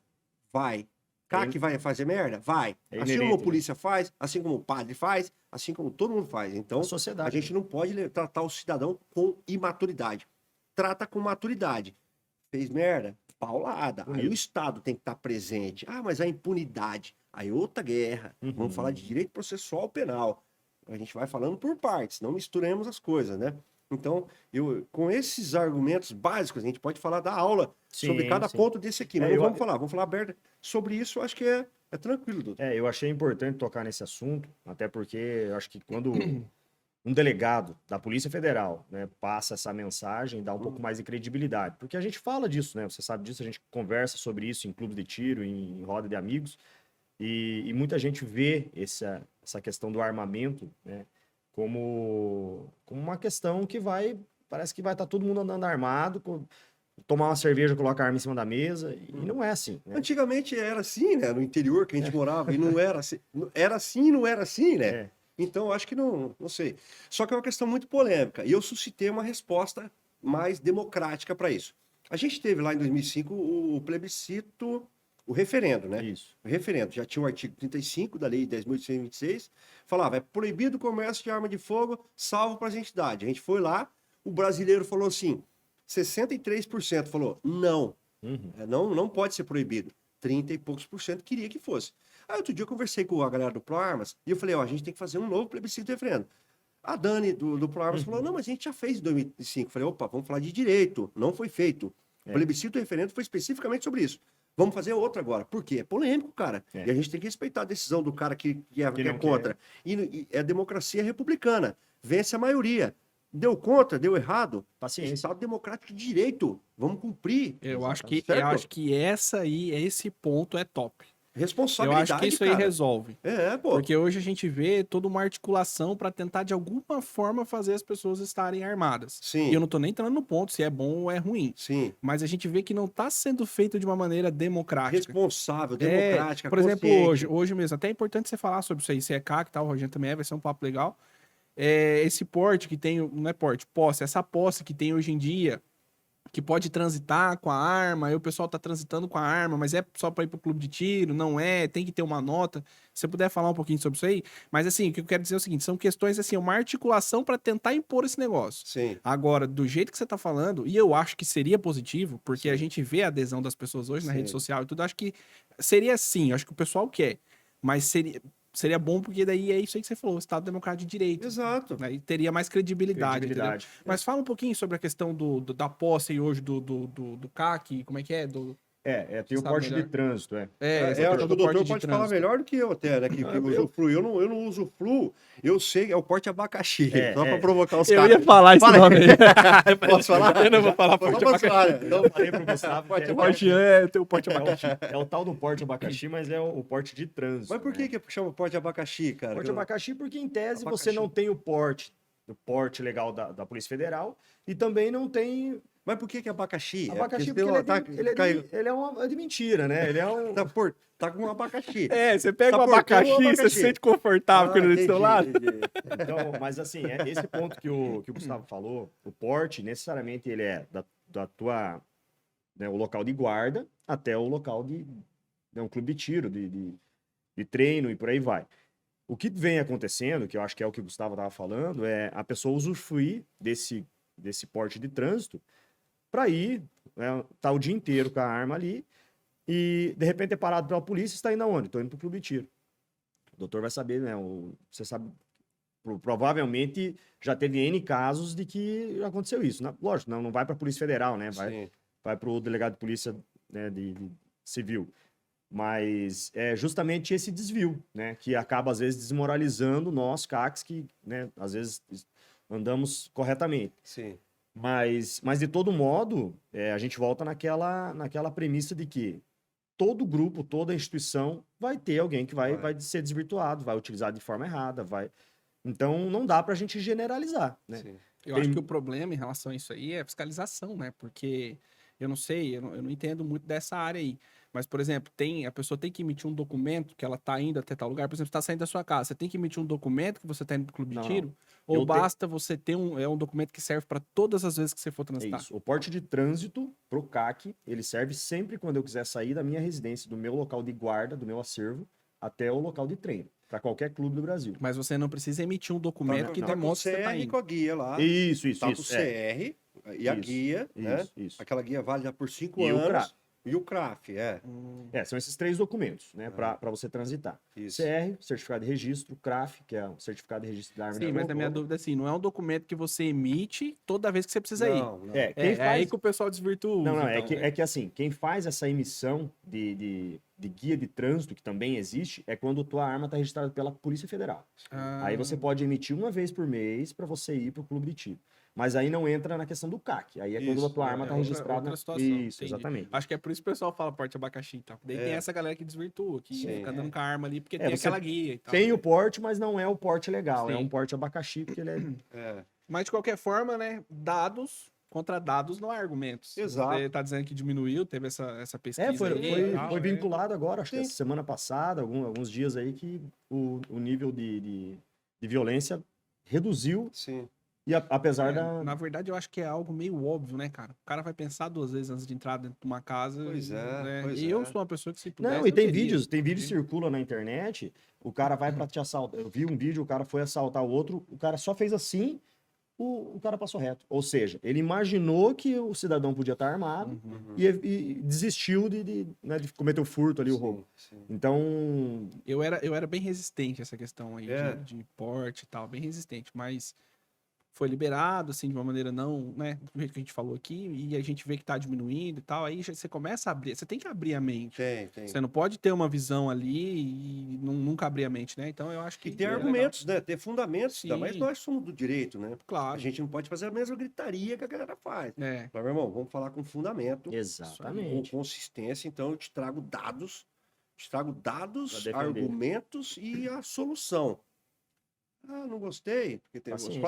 Vai. CAC vai fazer merda? Vai. É Assim inerente, como a né? polícia faz, assim como o padre faz, assim como todo mundo faz. Então, A sociedade, a gente não pode tratar o cidadão com imaturidade. Trata com maturidade. Fez merda? Paulada. Aí Bonito. o Estado tem que estar presente. Mas a impunidade. Aí outra guerra. Uhum. Vamos falar de direito processual penal. A gente vai falando por partes, não misturemos as coisas, né? Então, com esses argumentos básicos, a gente pode falar da aula sobre Sim, cada sim. ponto desse aqui, mas É, não eu- vamos falar aberto sobre isso, eu acho que é tranquilo, doutor. Eu achei importante tocar nesse assunto, até porque eu acho que quando um delegado da Polícia Federal, né, passa essa mensagem, dá um pouco mais de credibilidade. Porque a gente fala disso, né? Você sabe disso, a gente conversa sobre isso em clube de tiro, em roda de amigos, e muita gente vê essa questão do armamento, né, como uma questão que parece que vai estar todo mundo andando armado, tomar uma cerveja, colocar a arma em cima da mesa, e não é assim, né? Antigamente era assim, né? No interior que a gente morava, e não era assim. Era assim e não era assim, né? É. Então, eu acho que não sei. Só que é uma questão muito polêmica. E eu suscitei uma resposta mais democrática para isso. A gente teve lá em 2005 o plebiscito, o referendo, né? Isso. O referendo. Já tinha o artigo 35 da Lei 10.826, falava, é proibido o comércio de arma de fogo, salvo para as entidades. A gente foi lá, o brasileiro falou assim, 63% falou não, Uhum. não pode ser proibido. 30 e poucos por cento queria que fosse. Aí outro dia eu conversei com a galera do ProArmas e eu falei, a gente tem que fazer um novo plebiscito referendo. A Dani do ProArmas falou, não, mas a gente já fez em 2005. Eu falei, opa, vamos falar de direito, não foi feito. O plebiscito referendo foi especificamente sobre isso. Vamos fazer outro agora. Por quê? É polêmico, cara. E a gente tem que respeitar a decisão do cara que é contra. E é democracia republicana. Vence a maioria. Deu contra, deu errado. Paciência. Estado democrático de direito. Vamos cumprir. Eu acho Certo? que esse ponto é top. Eu responsabilidade, acho que isso aí cara. resolve. Pô. Porque hoje a gente vê toda uma articulação pra tentar, de alguma forma, fazer as pessoas estarem armadas. Sim. E eu não tô nem entrando no ponto se é bom ou é ruim. Sim. Mas a gente vê que não tá sendo feito de uma maneira democrática. Responsável, democrática, Por exemplo, consciente. hoje mesmo, até é importante você falar sobre isso aí, se é CAC e tal, o Rogério também vai ser um papo legal. Esse porte que tem, não é porte, posse, essa posse que tem hoje em dia, que pode transitar com a arma, aí o pessoal tá transitando com a arma, mas é só para ir pro clube de tiro, não é, tem que ter uma nota. Se você puder falar um pouquinho sobre isso aí, mas assim, o que eu quero dizer é o seguinte, são questões assim, uma articulação para tentar impor esse negócio. Sim. Agora, do jeito que você tá falando, e eu acho que seria positivo, porque a gente vê a adesão das pessoas hoje na Sim. rede social e tudo, acho que seria sim, acho que o pessoal quer, mas seria bom porque daí é isso aí que você falou, Estado Democrático de Direito. Exato. Aí teria mais credibilidade, entendeu? Mas fala um pouquinho sobre a questão da posse aí hoje do CAC, como é que é? Tem o sabe porte melhor. de trânsito, Eu essa acho questão que o do doutor porte de pode falar trânsito. melhor do que eu até, né? Que usufrui. Eu não uso flu, eu sei, é o porte abacaxi. Só pra provocar os Eu caras. ia falar esse Fala aí. nome aí. Posso falar? Eu não vou falar porte Posso abacaxi. falar? Então, eu falei pro Gustavo que Tem o porte abacaxi. é o tal do porte abacaxi, mas é o porte de trânsito. Mas por né? que chama porte abacaxi, cara? Porte abacaxi porque, em tese, Abacaxi. você não tem o porte legal da Polícia Federal e também não tem Mas por que abacaxi? abacaxi porque porque ele é de mentira, né? Ele é um... Tá com um abacaxi. Você pega Tá o portando abacaxi, o você abacaxi. se sente confortável com ele do seu lado. Entendi. Então, mas assim, esse ponto que o Gustavo falou, o porte, necessariamente, ele é da tua, né, o local de guarda até o local de um clube de tiro, de treino e por aí vai. O que vem acontecendo, que eu acho que é o que o Gustavo estava falando, é a pessoa usufruir desse porte de trânsito para ir, né, tá o dia inteiro com a arma ali e, de repente, é parado pela polícia e está indo aonde? Estou indo para o clube de tiro. O doutor vai saber, né? Você sabe, provavelmente já teve N casos de que aconteceu isso. Lógico, não vai para a Polícia Federal, né? Vai para o delegado de polícia, né, de civil. Mas é justamente esse desvio, né? Que acaba, às vezes, desmoralizando nós, CACs, que, né, às vezes andamos corretamente. Sim. Mas de todo modo, a gente volta naquela premissa de que todo grupo, toda instituição vai ter alguém que vai ser desvirtuado, vai utilizar de forma errada, vai... Então, não dá para a gente generalizar, né? Sim. Eu acho que o problema em relação a isso aí é a fiscalização, né? Porque eu não sei, eu não entendo muito dessa área aí. Mas, por exemplo, a pessoa tem que emitir um documento que ela tá indo até tal lugar. Por exemplo, você tá saindo da sua casa, você tem que emitir um documento que você tá indo pro clube de tiro? Ou basta você ter um documento que serve para todas as vezes que você for transitar? É isso. O porte de trânsito pro CAC, ele serve sempre quando eu quiser sair da minha residência, do meu local de guarda, do meu acervo, até o local de treino, para qualquer clube do Brasil. Mas você não precisa emitir um documento que Tá demonstre que você tá CR indo. com a guia lá. Isso. Tá com o CR e a guia, né? Isso. Aquela guia válida por 5 E anos. o CRAF. E o CRAF, São esses 3 documentos, né, para você transitar. Isso. CR, certificado de registro, CRAF, que é o certificado de registro da arma. Sim, mas na minha dúvida, assim, não é um documento que você emite toda vez que você precisa ir. Não. Quem faz... aí que o pessoal desvirtua o uso. Não, então, é que assim, quem faz essa emissão de guia de trânsito, que também existe, é quando tua arma está registrada pela Polícia Federal. Aí você pode emitir uma vez por mês para você ir para o clube de tiro. Mas aí não entra na questão do CAC. Aí é quando a tua arma está registrada. outra situação, Isso, entendi. exatamente. Acho que é por isso que o pessoal fala porte abacaxi e tal. Daí tem essa galera que desvirtua, que fica andando com a arma ali, porque tem você aquela guia e tal. Tem o porte, mas não é o porte legal. Sim. É um porte abacaxi, porque ele é... Mas de qualquer forma, né, dados contra dados não há argumentos. Exato. Você tá dizendo que diminuiu, teve essa pesquisa foi aí e tal, foi vinculado agora, acho que Sim. essa semana passada, alguns dias aí, que o nível de violência reduziu. Sim. E apesar da... Na verdade, eu acho que é algo meio óbvio, né, cara? O cara vai pensar 2 vezes antes de entrar dentro de uma casa. Pois é, né? pois E é. eu sou uma pessoa que se pudesse, Não, e eu tem teria. vídeos que circulam na internet, o cara vai pra te assaltar. Eu vi um vídeo, o cara foi assaltar o outro, o cara só fez assim, o cara passou reto. Ou seja, ele imaginou que o cidadão podia estar armado e desistiu né, de cometer o furto ali, o roubo. Sim. Então, Eu era bem resistente a essa questão aí É. de porte e tal, bem resistente, mas foi liberado, assim, de uma maneira não, né, do jeito que a gente falou aqui, e a gente vê que tá diminuindo e tal, aí você começa a abrir, você tem que abrir a mente. Tem. Você não pode ter uma visão ali e nunca abrir a mente, né? Então eu acho que E ter é argumentos, né? Ter fundamentos. Sim. Ainda mais nós somos do direito, né? legal. Claro. A gente não pode fazer a mesma gritaria que a galera faz. É. Mas, meu irmão, vamos falar com fundamento, com exatamente. consistência. Então, eu te trago dados Te trago dados, Pra defender. argumentos e a solução. Ah, não gostei, porque tem Paciência.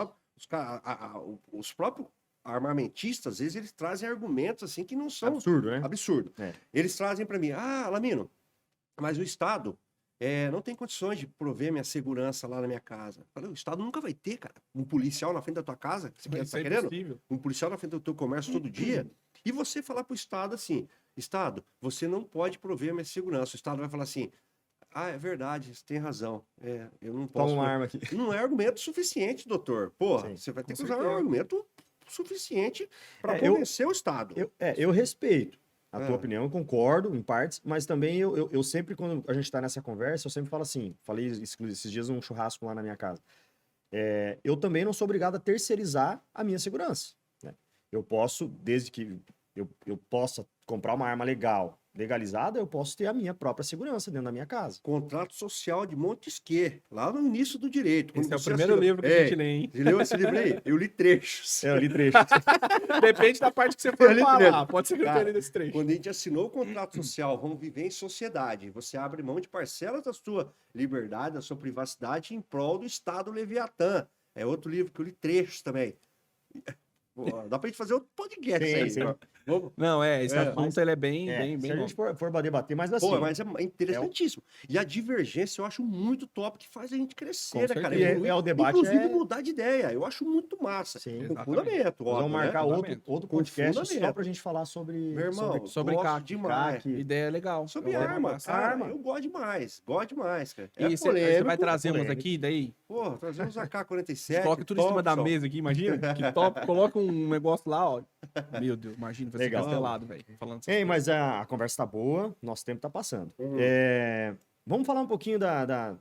os próprios armamentistas, às vezes eles trazem argumentos assim que não são Absurdo, né? absurdos. É. Eles trazem para mim, Lamino, mas o Estado não tem condições de prover minha segurança lá na minha casa. Eu falei, o Estado nunca vai ter, cara. Um policial na frente da tua casa, que você Isso tá é querendo? impossível. Um policial na frente do teu comércio todo dia, e você falar pro Estado assim, Estado, você não pode prover a minha segurança. O Estado vai falar assim, é verdade, você tem razão. Eu não Toma posso. uma arma aqui. Não é argumento suficiente, doutor. Porra, Sim, você vai ter com que usar um certeza. argumento suficiente para Eu- convencer o Estado. Eu respeito a tua É. opinião, eu concordo em partes, mas também eu sempre, quando a gente tá nessa conversa, eu sempre falo assim, falei esses dias num churrasco lá na minha casa, eu também não sou obrigado a terceirizar a minha segurança, né? Eu posso, desde que eu possa comprar uma arma legalizada, eu posso ter a minha própria segurança dentro da minha casa. Contrato Social de Montesquieu, lá no início do direito. Esse é o você primeiro assina- livro que a gente lê, hein? Você leu esse livro aí? Eu li trechos. Eu li trecho. Depende da parte que você for Eu li falar. trecho. Pode ser que eu Cara, tenha lido esse trecho. Quando a gente assinou o contrato social, vamos viver em sociedade. Você abre mão de parcelas da sua liberdade, da sua privacidade em prol do Estado Leviatã. É outro livro que eu li trechos também. Pô, dá pra gente fazer outro podcast Sim, aí. sim. Vamos. Não, esse assunto mas- ele é bem, É, bem, se bem a bom. gente for debater, mas assim, Pô, mas é interessantíssimo. E a divergência eu acho muito top, que faz a gente crescer, Com né, cara? certeza. Evoluir. O debate Inclusive é- mudar de ideia. Eu acho muito massa. sim. Com Exatamente. fundamento, Nós óbvio, vamos marcar né? outro Com podcast só fundamento. pra gente falar sobre... Meu irmão, sobre gosto CAC, demais. CAC. Ideia legal. Sobre É um tema arma, massa. cara, Arma. eu gosto demais, cara. E você vai trazer umas aqui, daí? Porra, trazer uns AK-47. Coloca tudo em cima top, da só. mesa aqui, imagina. Que top. Coloca um negócio lá, ó. Meu Deus, imagina, vai ser Legal. castelado, velho. Falando essas Ei, coisas. mas a conversa tá boa, nosso tempo tá passando. Uhum. Vamos falar um pouquinho da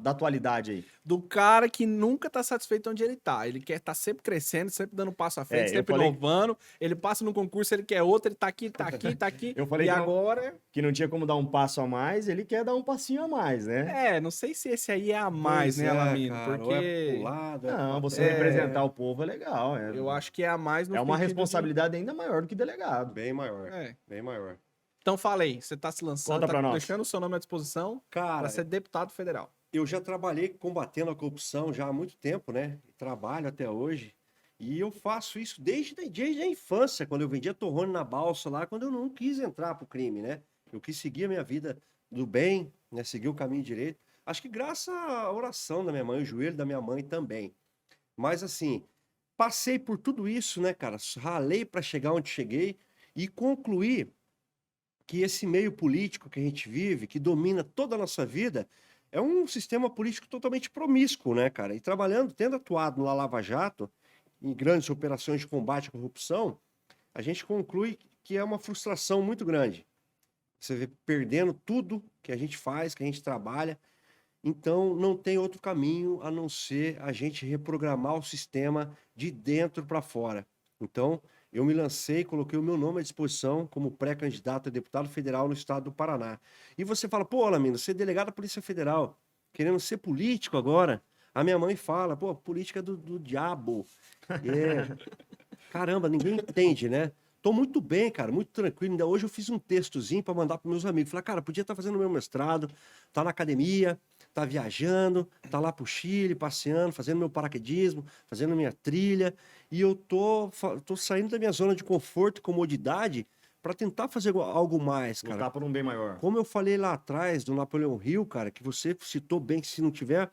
atualidade aí. Do cara que nunca tá satisfeito onde ele tá. Ele quer tá sempre crescendo, sempre dando um passo à frente, Eu sempre falei- inovando. Ele passa no concurso, ele quer outro, ele tá aqui, tá aqui, tá aqui. Eu falei e que não- agora, Que não tinha como dar um passo a mais, ele quer dar um passinho a mais, né? não sei se esse aí é a mais, Pois né, é, Alamino? cara, ou Porque é pro lado, é Não, pra você trás. representar o povo é legal. eu acho que é a mais no É uma sentido de- responsabilidade ainda maior do que delegado. Bem maior, É. bem maior. Então fala aí, você tá se lançando, Conta tá pra nós. deixando o seu nome à disposição Cara, para ser deputado federal. eu já trabalhei combatendo a corrupção já há muito tempo, né? Trabalho até hoje. E eu faço isso desde a infância, quando eu vendia torrone na balsa lá, quando eu não quis entrar pro crime, né? Eu quis seguir a minha vida do bem, né? Seguir o caminho direito. Acho que graças à oração da minha mãe, o joelho da minha mãe também. Mas assim, passei por tudo isso, né, cara? Ralei para chegar onde cheguei e concluí que esse meio político que a gente vive, que domina toda a nossa vida, é um sistema político totalmente promíscuo, né, cara? E trabalhando, tendo atuado na Lava Jato, em grandes operações de combate à corrupção, a gente conclui que é uma frustração muito grande. Você vê perdendo tudo que a gente faz, que a gente trabalha. Então, não tem outro caminho a não ser a gente reprogramar o sistema de dentro para fora. Então, eu me lancei, coloquei o meu nome à disposição como pré-candidato a deputado federal no estado do Paraná. E você fala, pô, Alamino, você é delegado da Polícia Federal, querendo ser político agora? A minha mãe fala, pô, política é do diabo. Caramba, ninguém entende, né? Tô muito bem, cara, muito tranquilo. Ainda hoje eu fiz um textozinho para mandar para meus amigos. Falei, cara, podia estar fazendo meu mestrado, tá na academia, tá viajando, tá lá pro Chile, passeando, fazendo meu paraquedismo, fazendo minha trilha. E eu tô saindo da minha zona de conforto e comodidade para tentar fazer algo mais, cara. Lutar por um bem maior. Como eu falei lá atrás do Napoleão Hill, cara, que você citou bem que se não tiver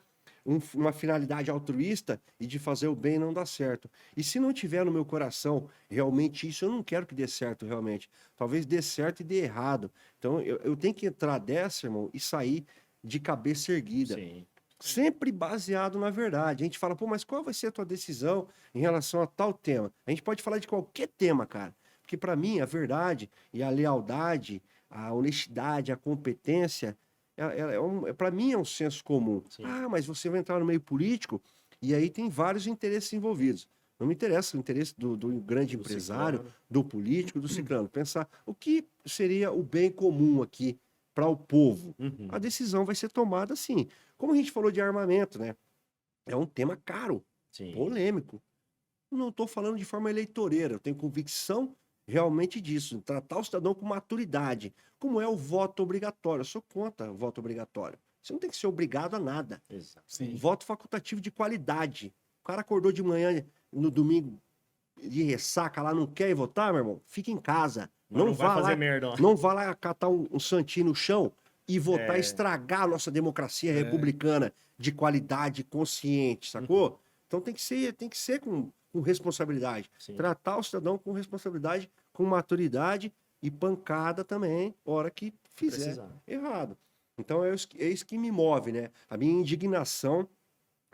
uma finalidade altruísta e de fazer o bem não dá certo. E se não tiver no meu coração realmente isso, eu não quero que dê certo realmente. Talvez dê certo e dê errado. Então eu tenho que entrar dessa, irmão, e sair de cabeça erguida. Sim. Sempre baseado na verdade. A gente fala, pô, mas qual vai ser a tua decisão em relação a tal tema? A gente pode falar de qualquer tema, cara. Porque para mim a verdade e a lealdade, a honestidade, a competência, para mim é um senso comum. Sim. Ah, mas você vai entrar no meio político e aí tem vários interesses envolvidos. Não me interessa o interesse do grande Do empresário, ciclano. do político, do ciclano. Pensar o que seria o bem comum aqui para o povo. Uhum. A decisão vai ser tomada assim. Como a gente falou de armamento, né? É um tema caro, Sim. polêmico. Não estou falando de forma eleitoreira. Eu tenho convicção realmente disso, tratar o cidadão com maturidade, como é o voto obrigatório. Eu sou contra o voto obrigatório. Você não tem que ser obrigado a nada. Exato. Sim. Voto facultativo de qualidade. O cara acordou de manhã no domingo de ressaca lá, não quer ir votar, meu irmão? Fica em casa. Mas não vai vá fazer lá, merda, ó. não vá lá catar um santinho no chão e votar, É. estragar a nossa democracia republicana de qualidade, consciente, sacou? Então tem que ser com responsabilidade. Sim. Tratar o cidadão com responsabilidade, com maturidade e pancada também, hora que fizer Precisar. errado. Então é isso que me move, né? A minha indignação,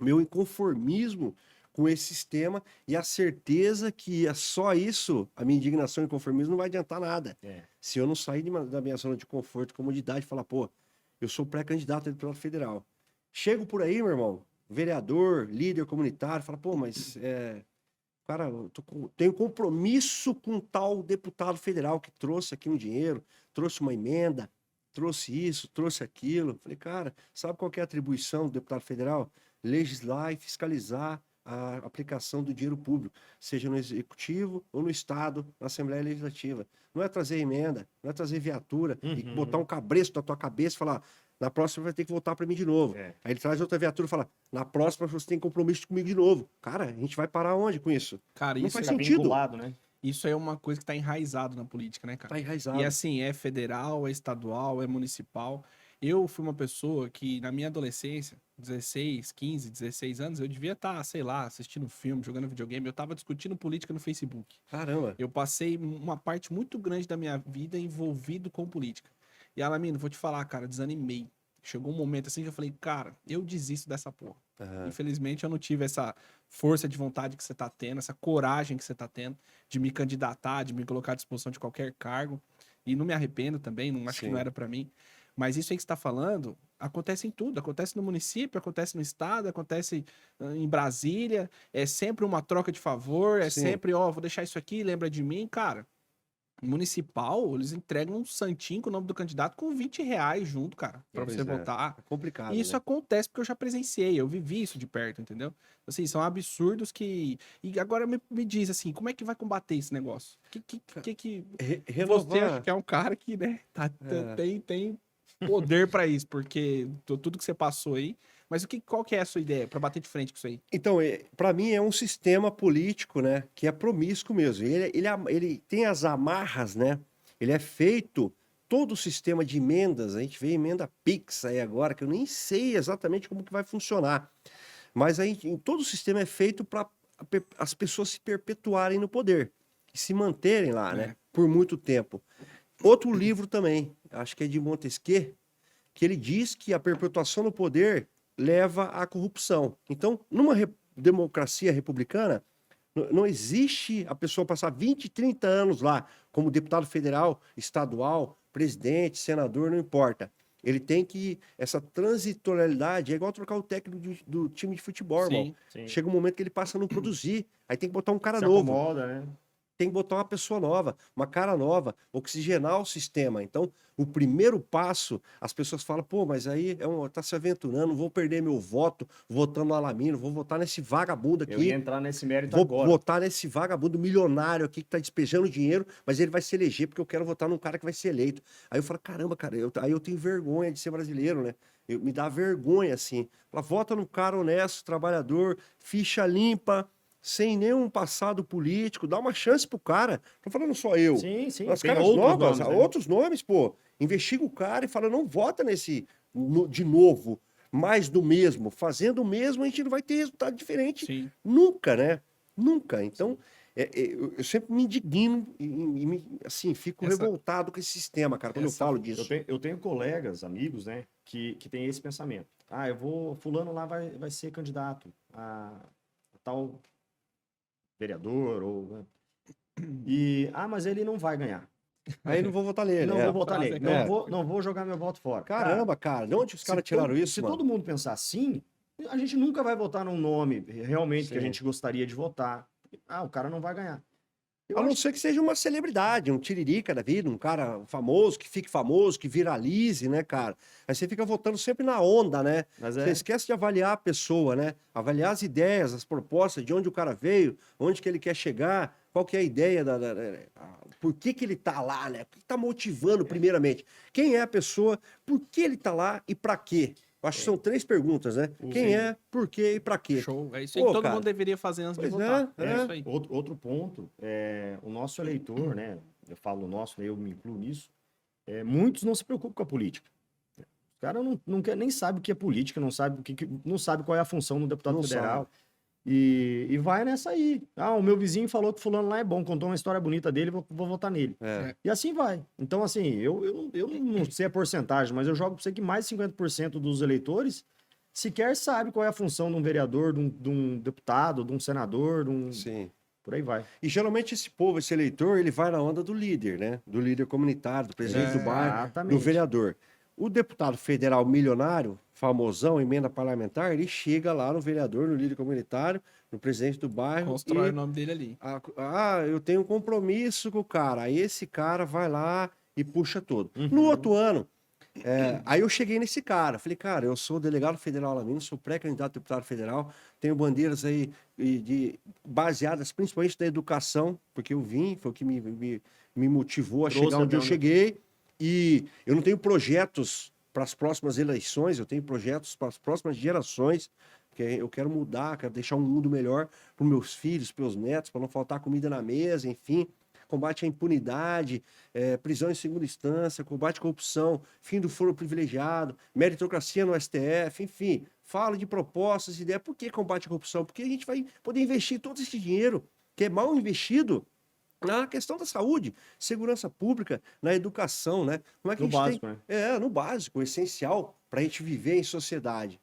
meu inconformismo com esse sistema e a certeza que é só isso, a minha indignação e inconformismo não vai adiantar nada. É. Se eu não sair da minha zona de conforto, comodidade, e falar, pô, eu sou pré-candidato a deputado federal. Chego por aí, meu irmão, vereador, líder comunitário, fala, pô, mas cara, tenho compromisso com tal deputado federal que trouxe aqui um dinheiro, trouxe uma emenda, trouxe isso, trouxe aquilo. Falei, cara, sabe qual que é a atribuição do deputado federal? Legislar e fiscalizar a aplicação do dinheiro público, seja no Executivo ou no Estado, na Assembleia Legislativa. Não é trazer emenda, não é trazer viatura e botar um cabresto na tua cabeça e falar, na próxima vai ter que voltar para mim de novo. É. Aí ele traz outra viatura e fala, na próxima você tem compromisso comigo de novo. Cara, a gente vai parar onde com isso? Cara, Não isso, faz Fica sentido. vinculado, né? isso é uma coisa que tá enraizado na política, né, cara? Tá enraizado. E assim, é federal, é estadual, é municipal. Eu fui uma pessoa que, na minha adolescência, 16, 15, 16 anos, eu devia estar, sei lá, assistindo filme, jogando videogame, eu tava discutindo política no Facebook. Caramba. Eu passei uma parte muito grande da minha vida envolvido com política. E, Alamino, vou te falar, cara, desanimei. Chegou um momento assim que eu falei, cara, eu desisto dessa porra. Aham. Infelizmente, eu não tive essa força de vontade que você tá tendo, essa coragem que você tá tendo de me candidatar, de me colocar à disposição de qualquer cargo. E não me arrependo também, não acho que Sim. não era pra mim. Mas isso aí que você tá falando, acontece em tudo. Acontece no município, acontece no estado, acontece em Brasília. É sempre uma troca de favor, é Sim. sempre, ó, vou deixar isso aqui, lembra de mim. Cara, municipal, eles entregam um santinho com o nome do candidato com R$ 20 junto, cara, pra Pois você é. votar. É complicado, E isso né? acontece porque eu já presenciei, eu vivi isso de perto, entendeu? Assim, são absurdos que... E agora me diz, assim, como é que vai combater esse negócio? Que Você Renovar. acha que é um cara que, né, É. tem poder pra isso, porque tudo que você passou aí... Mas qual que é a sua ideia pra bater de frente com isso aí? Então, para mim é um sistema político, né, que é promíscuo mesmo. Ele tem as amarras, né? Ele é feito todo o sistema de emendas. A gente vê emenda Pix aí agora, que eu nem sei exatamente como que vai funcionar. Mas aí todo o sistema é feito para as pessoas se perpetuarem no poder e se manterem lá, né, por muito tempo. Outro livro também, acho que é de Montesquieu, que ele diz que a perpetuação no poder leva à corrupção. Então, numa democracia republicana, não existe a pessoa passar 20, 30 anos lá como deputado federal, estadual, presidente, senador, não importa. Ele tem que... Essa transitorialidade é igual trocar o técnico do time de futebol, irmão. Sim. Chega um momento que ele passa a não produzir. Aí tem que botar um cara Se novo. acomoda, né? Tem que botar uma pessoa nova, uma cara nova, oxigenar o sistema. Então, o primeiro passo, as pessoas falam, pô, mas aí tá se aventurando, vou perder meu voto votando no Alamino, vou votar nesse vagabundo Eu aqui, ia entrar nesse mérito vou agora. votar nesse vagabundo milionário aqui que tá despejando dinheiro, mas ele vai se eleger porque eu quero votar num cara que vai ser eleito. Aí eu falo, caramba, cara, aí eu tenho vergonha de ser brasileiro, né? Me dá vergonha, assim. Fala, vota num cara honesto, trabalhador, ficha limpa, sem nenhum passado político, dá uma chance pro cara. Tô falando só eu. Sim. As Tem caras outros novas, nomes, né? outros nomes, pô. Investiga o cara e fala, não vota nesse de novo, mais do mesmo. Fazendo o mesmo, a gente não vai ter resultado diferente. Sim. Nunca, né? Nunca. Então, eu sempre me indigno assim, fico revoltado com esse sistema, cara, quando eu falo disso. Eu tenho colegas, amigos, né, que têm esse pensamento. Ah, fulano lá vai ser candidato a tal vereador, ou... mas ele não vai ganhar. Aí não vou votar nele. Não vou votar frase nele. é Não vou jogar meu voto fora. Caramba, cara, de onde os caras tiraram isso, Se mano? todo mundo pensar assim, a gente nunca vai votar num nome realmente que a Sim. gente gostaria de votar. O cara não vai ganhar. Eu A não acho ser que seja uma celebridade, um tiririca da vida, um cara famoso, que fique famoso, que viralize, né, cara? Aí você fica votando sempre na onda, né? Mas Você esquece de avaliar a pessoa, né? Avaliar as ideias, as propostas, de onde o cara veio, onde que ele quer chegar, qual que é a ideia por que que ele tá lá, né? O que tá motivando primeiramente? Quem é a pessoa, por que ele tá lá e pra quê? Eu acho que são 3 perguntas, né? Quem é, por quê e pra quê? Show. É isso aí Pô, que todo cara, mundo deveria fazer antes de pois votar. é, É, é. isso aí. outro ponto, o nosso eleitor, né? Eu falo nosso, né, eu me incluo nisso. Muitos não se preocupam com a política. Os caras não quer, nem sabe o que é política, não sabe, não sabe qual é a função do deputado Não federal. E vai nessa aí. Ah, o meu vizinho falou que fulano lá é bom, contou uma história bonita dele, vou votar nele. É. E assim vai. Então, assim, eu não sei a porcentagem, mas eu jogo para você que mais de 50% dos eleitores sequer sabe qual é a função de um vereador, de um deputado, de um senador, Sim. por aí vai. E geralmente esse povo, esse eleitor, ele vai na onda do líder, né? Do líder comunitário, do presidente do bairro, do Exatamente. vereador. O deputado federal milionário, famosão, emenda parlamentar, ele chega lá no vereador, no líder comunitário, no presidente do bairro. Constrói o nome dele ali. Eu tenho um compromisso com o cara. Aí esse cara vai lá e puxa todo. Uhum. No outro ano, aí eu cheguei nesse cara. Falei, cara, eu sou delegado federal Alamino, sou pré-candidato a deputado federal, tenho bandeiras aí baseadas principalmente na educação, porque eu vim, foi o que me motivou a Trouxe chegar onde eu até onde- cheguei. E eu não tenho projetos para as próximas eleições, eu tenho projetos para as próximas gerações, porque eu quero mudar, quero deixar um mundo melhor para os meus filhos, para os netos, para não faltar comida na mesa, enfim. Combate à impunidade, prisão em segunda instância, combate à corrupção, fim do foro privilegiado, meritocracia no STF, enfim. Falo de propostas, ideias. Por que combate à corrupção? Porque a gente vai poder investir todo esse dinheiro que é mal investido na questão da saúde, segurança pública, na educação, né? Como é que No a gente básico, tem... né? no básico, o essencial para a gente viver em sociedade.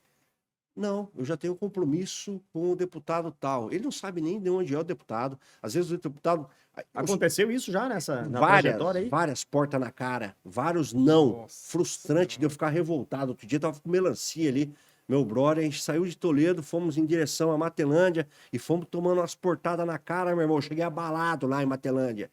Não, eu já tenho um compromisso com o deputado tal. Ele não sabe nem de onde é o deputado. Às vezes o deputado... Aconteceu isso já na trajetória aí? Várias portas na cara, vários não. Nossa Frustrante de eu ficar revoltado. Outro dia eu tava com melancia ali, meu brother, a gente saiu de Toledo, fomos em direção a Matelândia e fomos tomando umas portadas na cara, meu irmão. Eu cheguei abalado lá em Matelândia.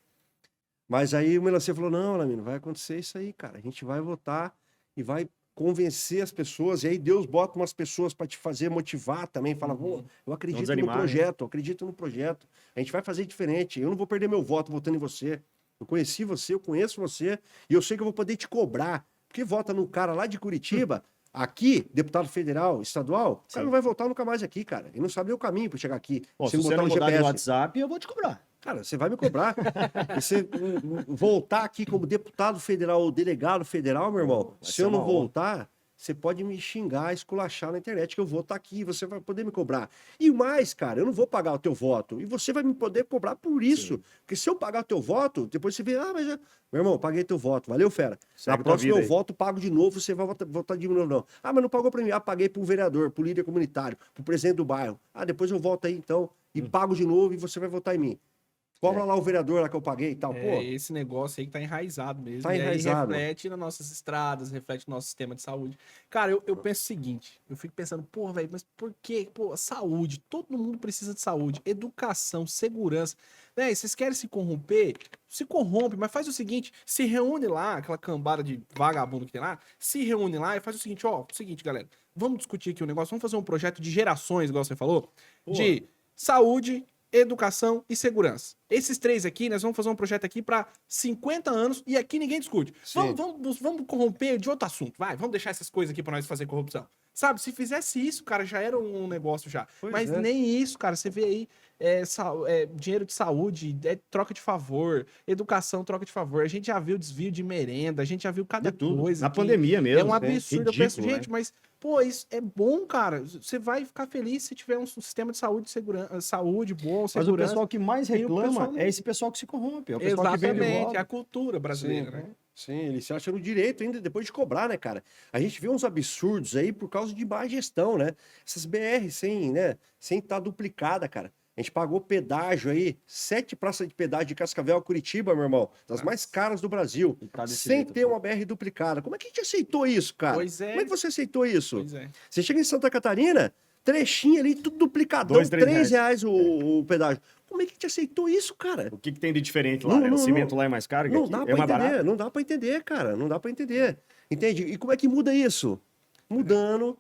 Mas aí o melancia falou, não, Alamino, vai acontecer isso aí, cara. A gente vai votar e vai convencer as pessoas. E aí Deus bota umas pessoas para te fazer motivar também. Fala, eu acredito no desanimar, né? projeto, eu acredito no projeto. A gente vai fazer diferente. Eu não vou perder meu voto votando em você. Eu conheci você, eu conheço você e eu sei que eu vou poder te cobrar. Porque vota num cara lá de Curitiba, aqui, deputado federal, estadual, o cara não vai votar nunca mais aqui, cara. Ele não sabe nem o caminho para chegar aqui. Pô, se não você não mudar de WhatsApp, eu vou te cobrar. Cara, você vai me cobrar. E você voltar aqui como deputado federal ou delegado federal, meu irmão, Vai se ser eu não uma honra. voltar, você pode me xingar, esculachar na internet, que eu vou estar aqui, você vai poder me cobrar. E mais, cara, eu não vou pagar o teu voto. E você vai me poder cobrar por isso. Sim. Porque se eu pagar o teu voto, depois você vê, meu irmão, paguei teu voto. Valeu, fera. Segue Na tua próxima vida eu aí. voto, pago de novo, você vai votar de novo, não. Ah, mas não pagou pra mim. Ah, paguei pro vereador, pro líder comunitário, pro presidente do bairro. Ah, depois eu volto aí, então, e pago de novo e você vai votar em mim. Cobra lá o vereador lá que eu paguei e tal, pô. Esse negócio aí que tá enraizado mesmo. Tá e enraizado. aí reflete nas nossas estradas, reflete no nosso sistema de saúde. Cara, eu penso o seguinte, eu fico pensando, pô, velho, mas por quê? Pô, saúde, todo mundo precisa de saúde, educação, segurança. Véi, vocês querem se corromper? Se corrompe, mas faz o seguinte, se reúne lá, aquela cambada de vagabundo que tem lá, se reúne lá e faz o seguinte, galera, vamos discutir aqui o negócio, vamos fazer um projeto de gerações, igual você falou, Pô. de saúde, educação e segurança. Esses 3 aqui, nós vamos fazer um projeto aqui para 50 anos e aqui ninguém discute. Sim. Vamos corromper de outro assunto, vai. Vamos deixar essas coisas aqui para nós fazer corrupção. Sabe, se fizesse isso, cara, já era um negócio já. Pois Mas é. nem isso, cara. Você vê aí dinheiro de saúde, troca de favor, educação, troca de favor. A gente já viu desvio de merenda, a gente já viu cada De tudo. coisa. Na que pandemia mesmo. é um né? absurdo. Eu penso, Ridículo, gente, mas, pô, isso é bom, cara. Você vai ficar feliz se tiver um sistema de saúde, saúde bom, Mas o segurança. pessoal que mais E o reclama pessoal não- é esse pessoal que se corrompe. É o pessoal que vende Exatamente, voto. é a cultura brasileira, Sim, né? sim, ele se acha no direito ainda depois de cobrar, né, cara? A gente vê uns absurdos aí por causa de má gestão, né? Essas BR sem estar duplicada, cara. A gente pagou pedágio aí, 7 praças de pedágio de Cascavel a Curitiba, meu irmão, das mais caras do Brasil, E pra desse sem jeito, ter pô. uma BR duplicada. Como é que a gente aceitou isso, cara? Pois é. Como é que você aceitou isso? Pois é. Você chega em Santa Catarina, trechinho ali, tudo duplicadão, 2, 3 R$ 3 o pedágio. Como é que a gente aceitou isso, cara? O que tem de diferente lá? Não, Né? não, O cimento lá é mais caro que Não aqui? dá É pra mais entender, barato? não dá pra entender, cara, não dá pra entender. Entende? E como é que muda isso? Mudando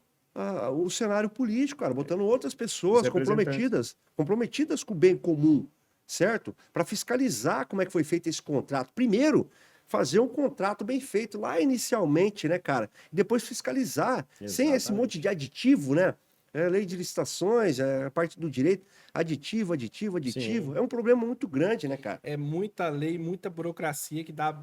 o cenário político, cara, botando outras pessoas Os representantes. comprometidas com o bem comum, certo? Para fiscalizar como é que foi feito esse contrato. Primeiro, fazer um contrato bem feito lá inicialmente, né, cara? E depois fiscalizar, sem esse Exatamente. monte de aditivo, né? Lei de licitações, a parte do direito, aditivo. Sim. É um problema muito grande, né, cara? É muita lei, muita burocracia que dá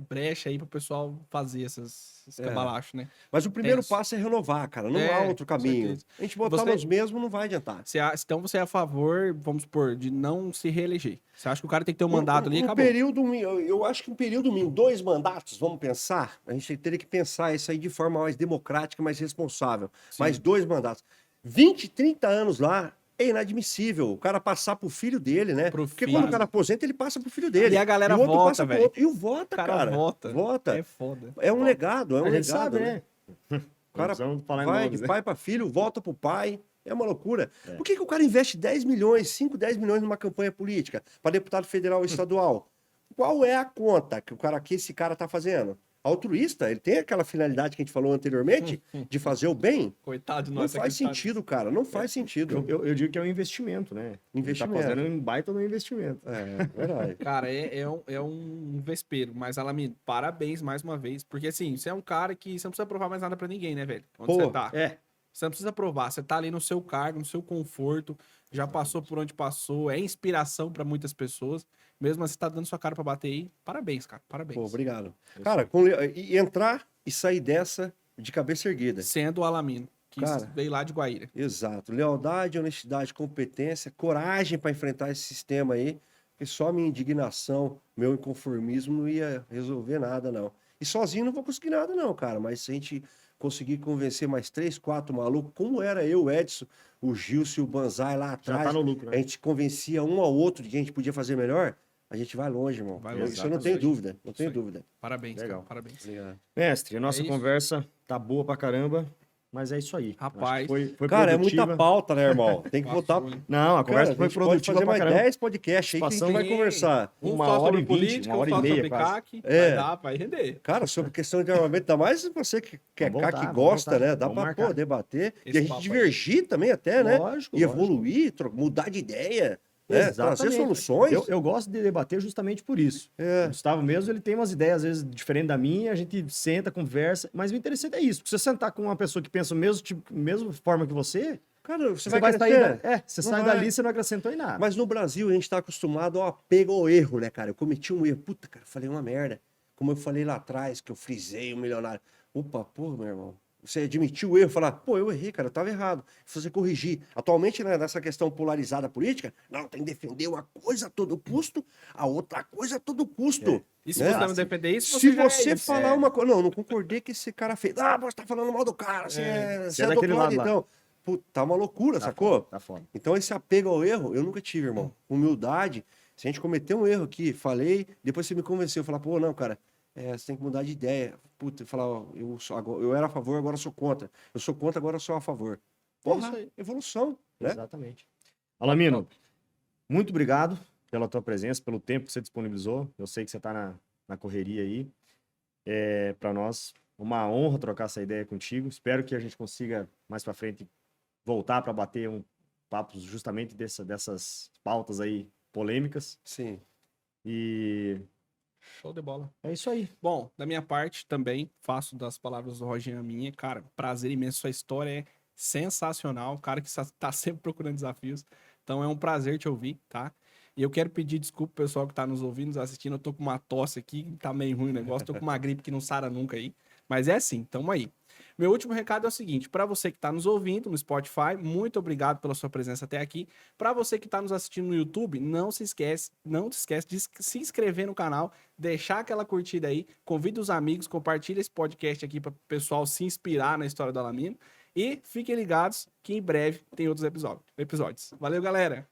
brecha aí pro pessoal fazer esses cabalachos, né? Mas o primeiro Tenso. passo é renovar, cara. Não há outro com caminho. certeza. A gente botar Você- nos mesmos não vai adiantar. Então você é a favor, vamos supor, de não se reeleger. Você acha que o cara tem que ter um mandato ali e acabou? Período, eu acho que um período mínimo, 2 mandatos, vamos pensar. A gente teria que pensar isso aí de forma mais democrática, mais responsável. Sim. Mais 2 mandatos. 20, 30 anos lá é inadmissível. O cara passar pro filho dele, né? Pro Porque filho. quando o cara aposenta, ele passa pro filho dele. E a galera o outro vota, passa pro velho. outro. E o vota, O cara cara. vota. Vota. É foda. É um legado, é um A gente legado. sabe, né? né? O cara Vamos falar em vai nomes, de né? pai para filho, volta pro pai. É uma loucura. Por que o cara investe 10 milhões, 5, 10 milhões numa campanha política para deputado federal ou estadual? Qual é a conta que esse cara tá fazendo? Altruísta, ele tem aquela finalidade que a gente falou anteriormente de fazer o bem? Coitado de Não nós. faz sentido, cara. Não faz sentido. Eu digo que é um investimento, né? Investimento. Ele tá fazendo um baita no investimento. É, verdade. Cara, é um vespeiro. Mas, Alamino, parabéns mais uma vez. Porque, assim, você é um cara que você não precisa provar mais nada pra ninguém, né, velho? Onde Pô, você tá. É. Você não precisa provar. Você tá ali no seu cargo, no seu conforto. Já passou por onde passou. É inspiração pra muitas pessoas. Mesmo assim, tá dando sua cara pra bater aí. Parabéns, cara. Parabéns. Pô, obrigado. Eu Cara, e entrar e sair dessa de cabeça erguida. Sendo o Alamino, que Cara. veio lá de Guaíra. Exato. Lealdade, honestidade, competência, coragem para enfrentar esse sistema aí, porque só minha indignação, meu inconformismo não ia resolver nada, não. E sozinho não vou conseguir nada, não, cara. Mas se a gente conseguir convencer mais 3, 4 malucos, como era eu, o Edson, o Gilson e o Banzai lá Já atrás, tá no lucro, a né? gente convencia um ao outro de que a gente podia fazer melhor, a gente vai longe, irmão. Vai Isso longe. eu não tenho Exatamente. dúvida. Não tenho Isso aí. dúvida. Parabéns, Legal. cara. Parabéns. Obrigado. Mestre, a nossa É isso. conversa tá boa pra caramba, mas é isso aí. Rapaz. Acho que foi Cara, é produtiva. muita pauta, né, irmão? Tem que Passou, botar. hein? Não, a conversa Cara, foi a gente pode produtiva fazer pra mais caramba. 10 podcasts aí que a gente vai Sim. conversar. Um Uma só hora sobre e 20, política, uma hora um e só meia, sobre quase. CAC. É. Vai dar, vai render. Cara, sobre questão de armamento, ainda mais você que é Vamos cá, voltar, que vamos gosta, voltar. né? Dá Vamos pra marcar. pô, debater Esse e a gente papo aí. divergir também até, né? Lógico, E lógico. evoluir, mudar de ideia, né? Trazer Exatamente. soluções. Eu gosto de debater justamente por isso. É. O Gustavo mesmo, ele tem umas ideias, às vezes, diferentes da minha, a gente senta, conversa, mas o interessante é isso. Se você sentar com uma pessoa que pensa o mesmo tipo, mesma forma que você, Cara, você você vai sair crescer. você Não sai vai. dali, você não acrescentou em nada. Mas no Brasil a gente tá acostumado ao apego ao erro, né, cara? Eu cometi um erro. Puta, cara, falei uma merda. Como eu falei lá atrás, que eu frisei o milionário. Opa, porra, meu irmão. Você admitiu o erro, falar, pô, eu errei, cara, eu tava errado. Você corrigir. Atualmente, né, nessa questão polarizada política, não, tem que defender uma coisa a todo custo, a outra coisa a todo custo. E se né? você não defender isso, Se já é você isso. falar uma coisa, não concordei que esse cara fez. Ah, você tá falando mal do cara, você Você é é do daquele outro lado, lado lá. então. Puta, tá uma loucura, Tá sacou? foda, tá foda. Então, esse apego ao erro, eu nunca tive, irmão. Humildade. Se a gente cometer um erro aqui, falei, depois você me convenceu, falar, pô, não, cara, você tem que mudar de ideia. Puta, falar, ó, eu era a favor, agora eu sou contra. Eu sou contra, agora eu sou a favor. Porra, isso aí. evolução, né? Exatamente. Alamino, muito obrigado pela tua presença, pelo tempo que você disponibilizou. Eu sei que você tá na correria aí. Para nós, uma honra trocar essa ideia contigo. Espero que a gente consiga, mais para frente, voltar para bater um papo justamente dessas pautas aí polêmicas. Sim. E Show de bola. é isso aí. Bom, da minha parte também, faço das palavras do Roginho a minha. Cara, prazer imenso. Sua história é sensacional. Cara que tá sempre procurando desafios. Então é um prazer te ouvir, tá? E eu quero pedir desculpa pro pessoal que tá nos ouvindo, nos assistindo. Eu tô com uma tosse aqui, tá meio ruim o negócio. Tô com uma gripe que não sara nunca aí. Mas é assim, tamo aí. Meu último recado é o seguinte, para você que está nos ouvindo no Spotify, muito obrigado pela sua presença até aqui. Para você que está nos assistindo no YouTube, não se esquece de se inscrever no canal, deixar aquela curtida aí, convida os amigos, compartilha esse podcast aqui para o pessoal se inspirar na história do Alamino e fiquem ligados que em breve tem outros episódios. Valeu, galera!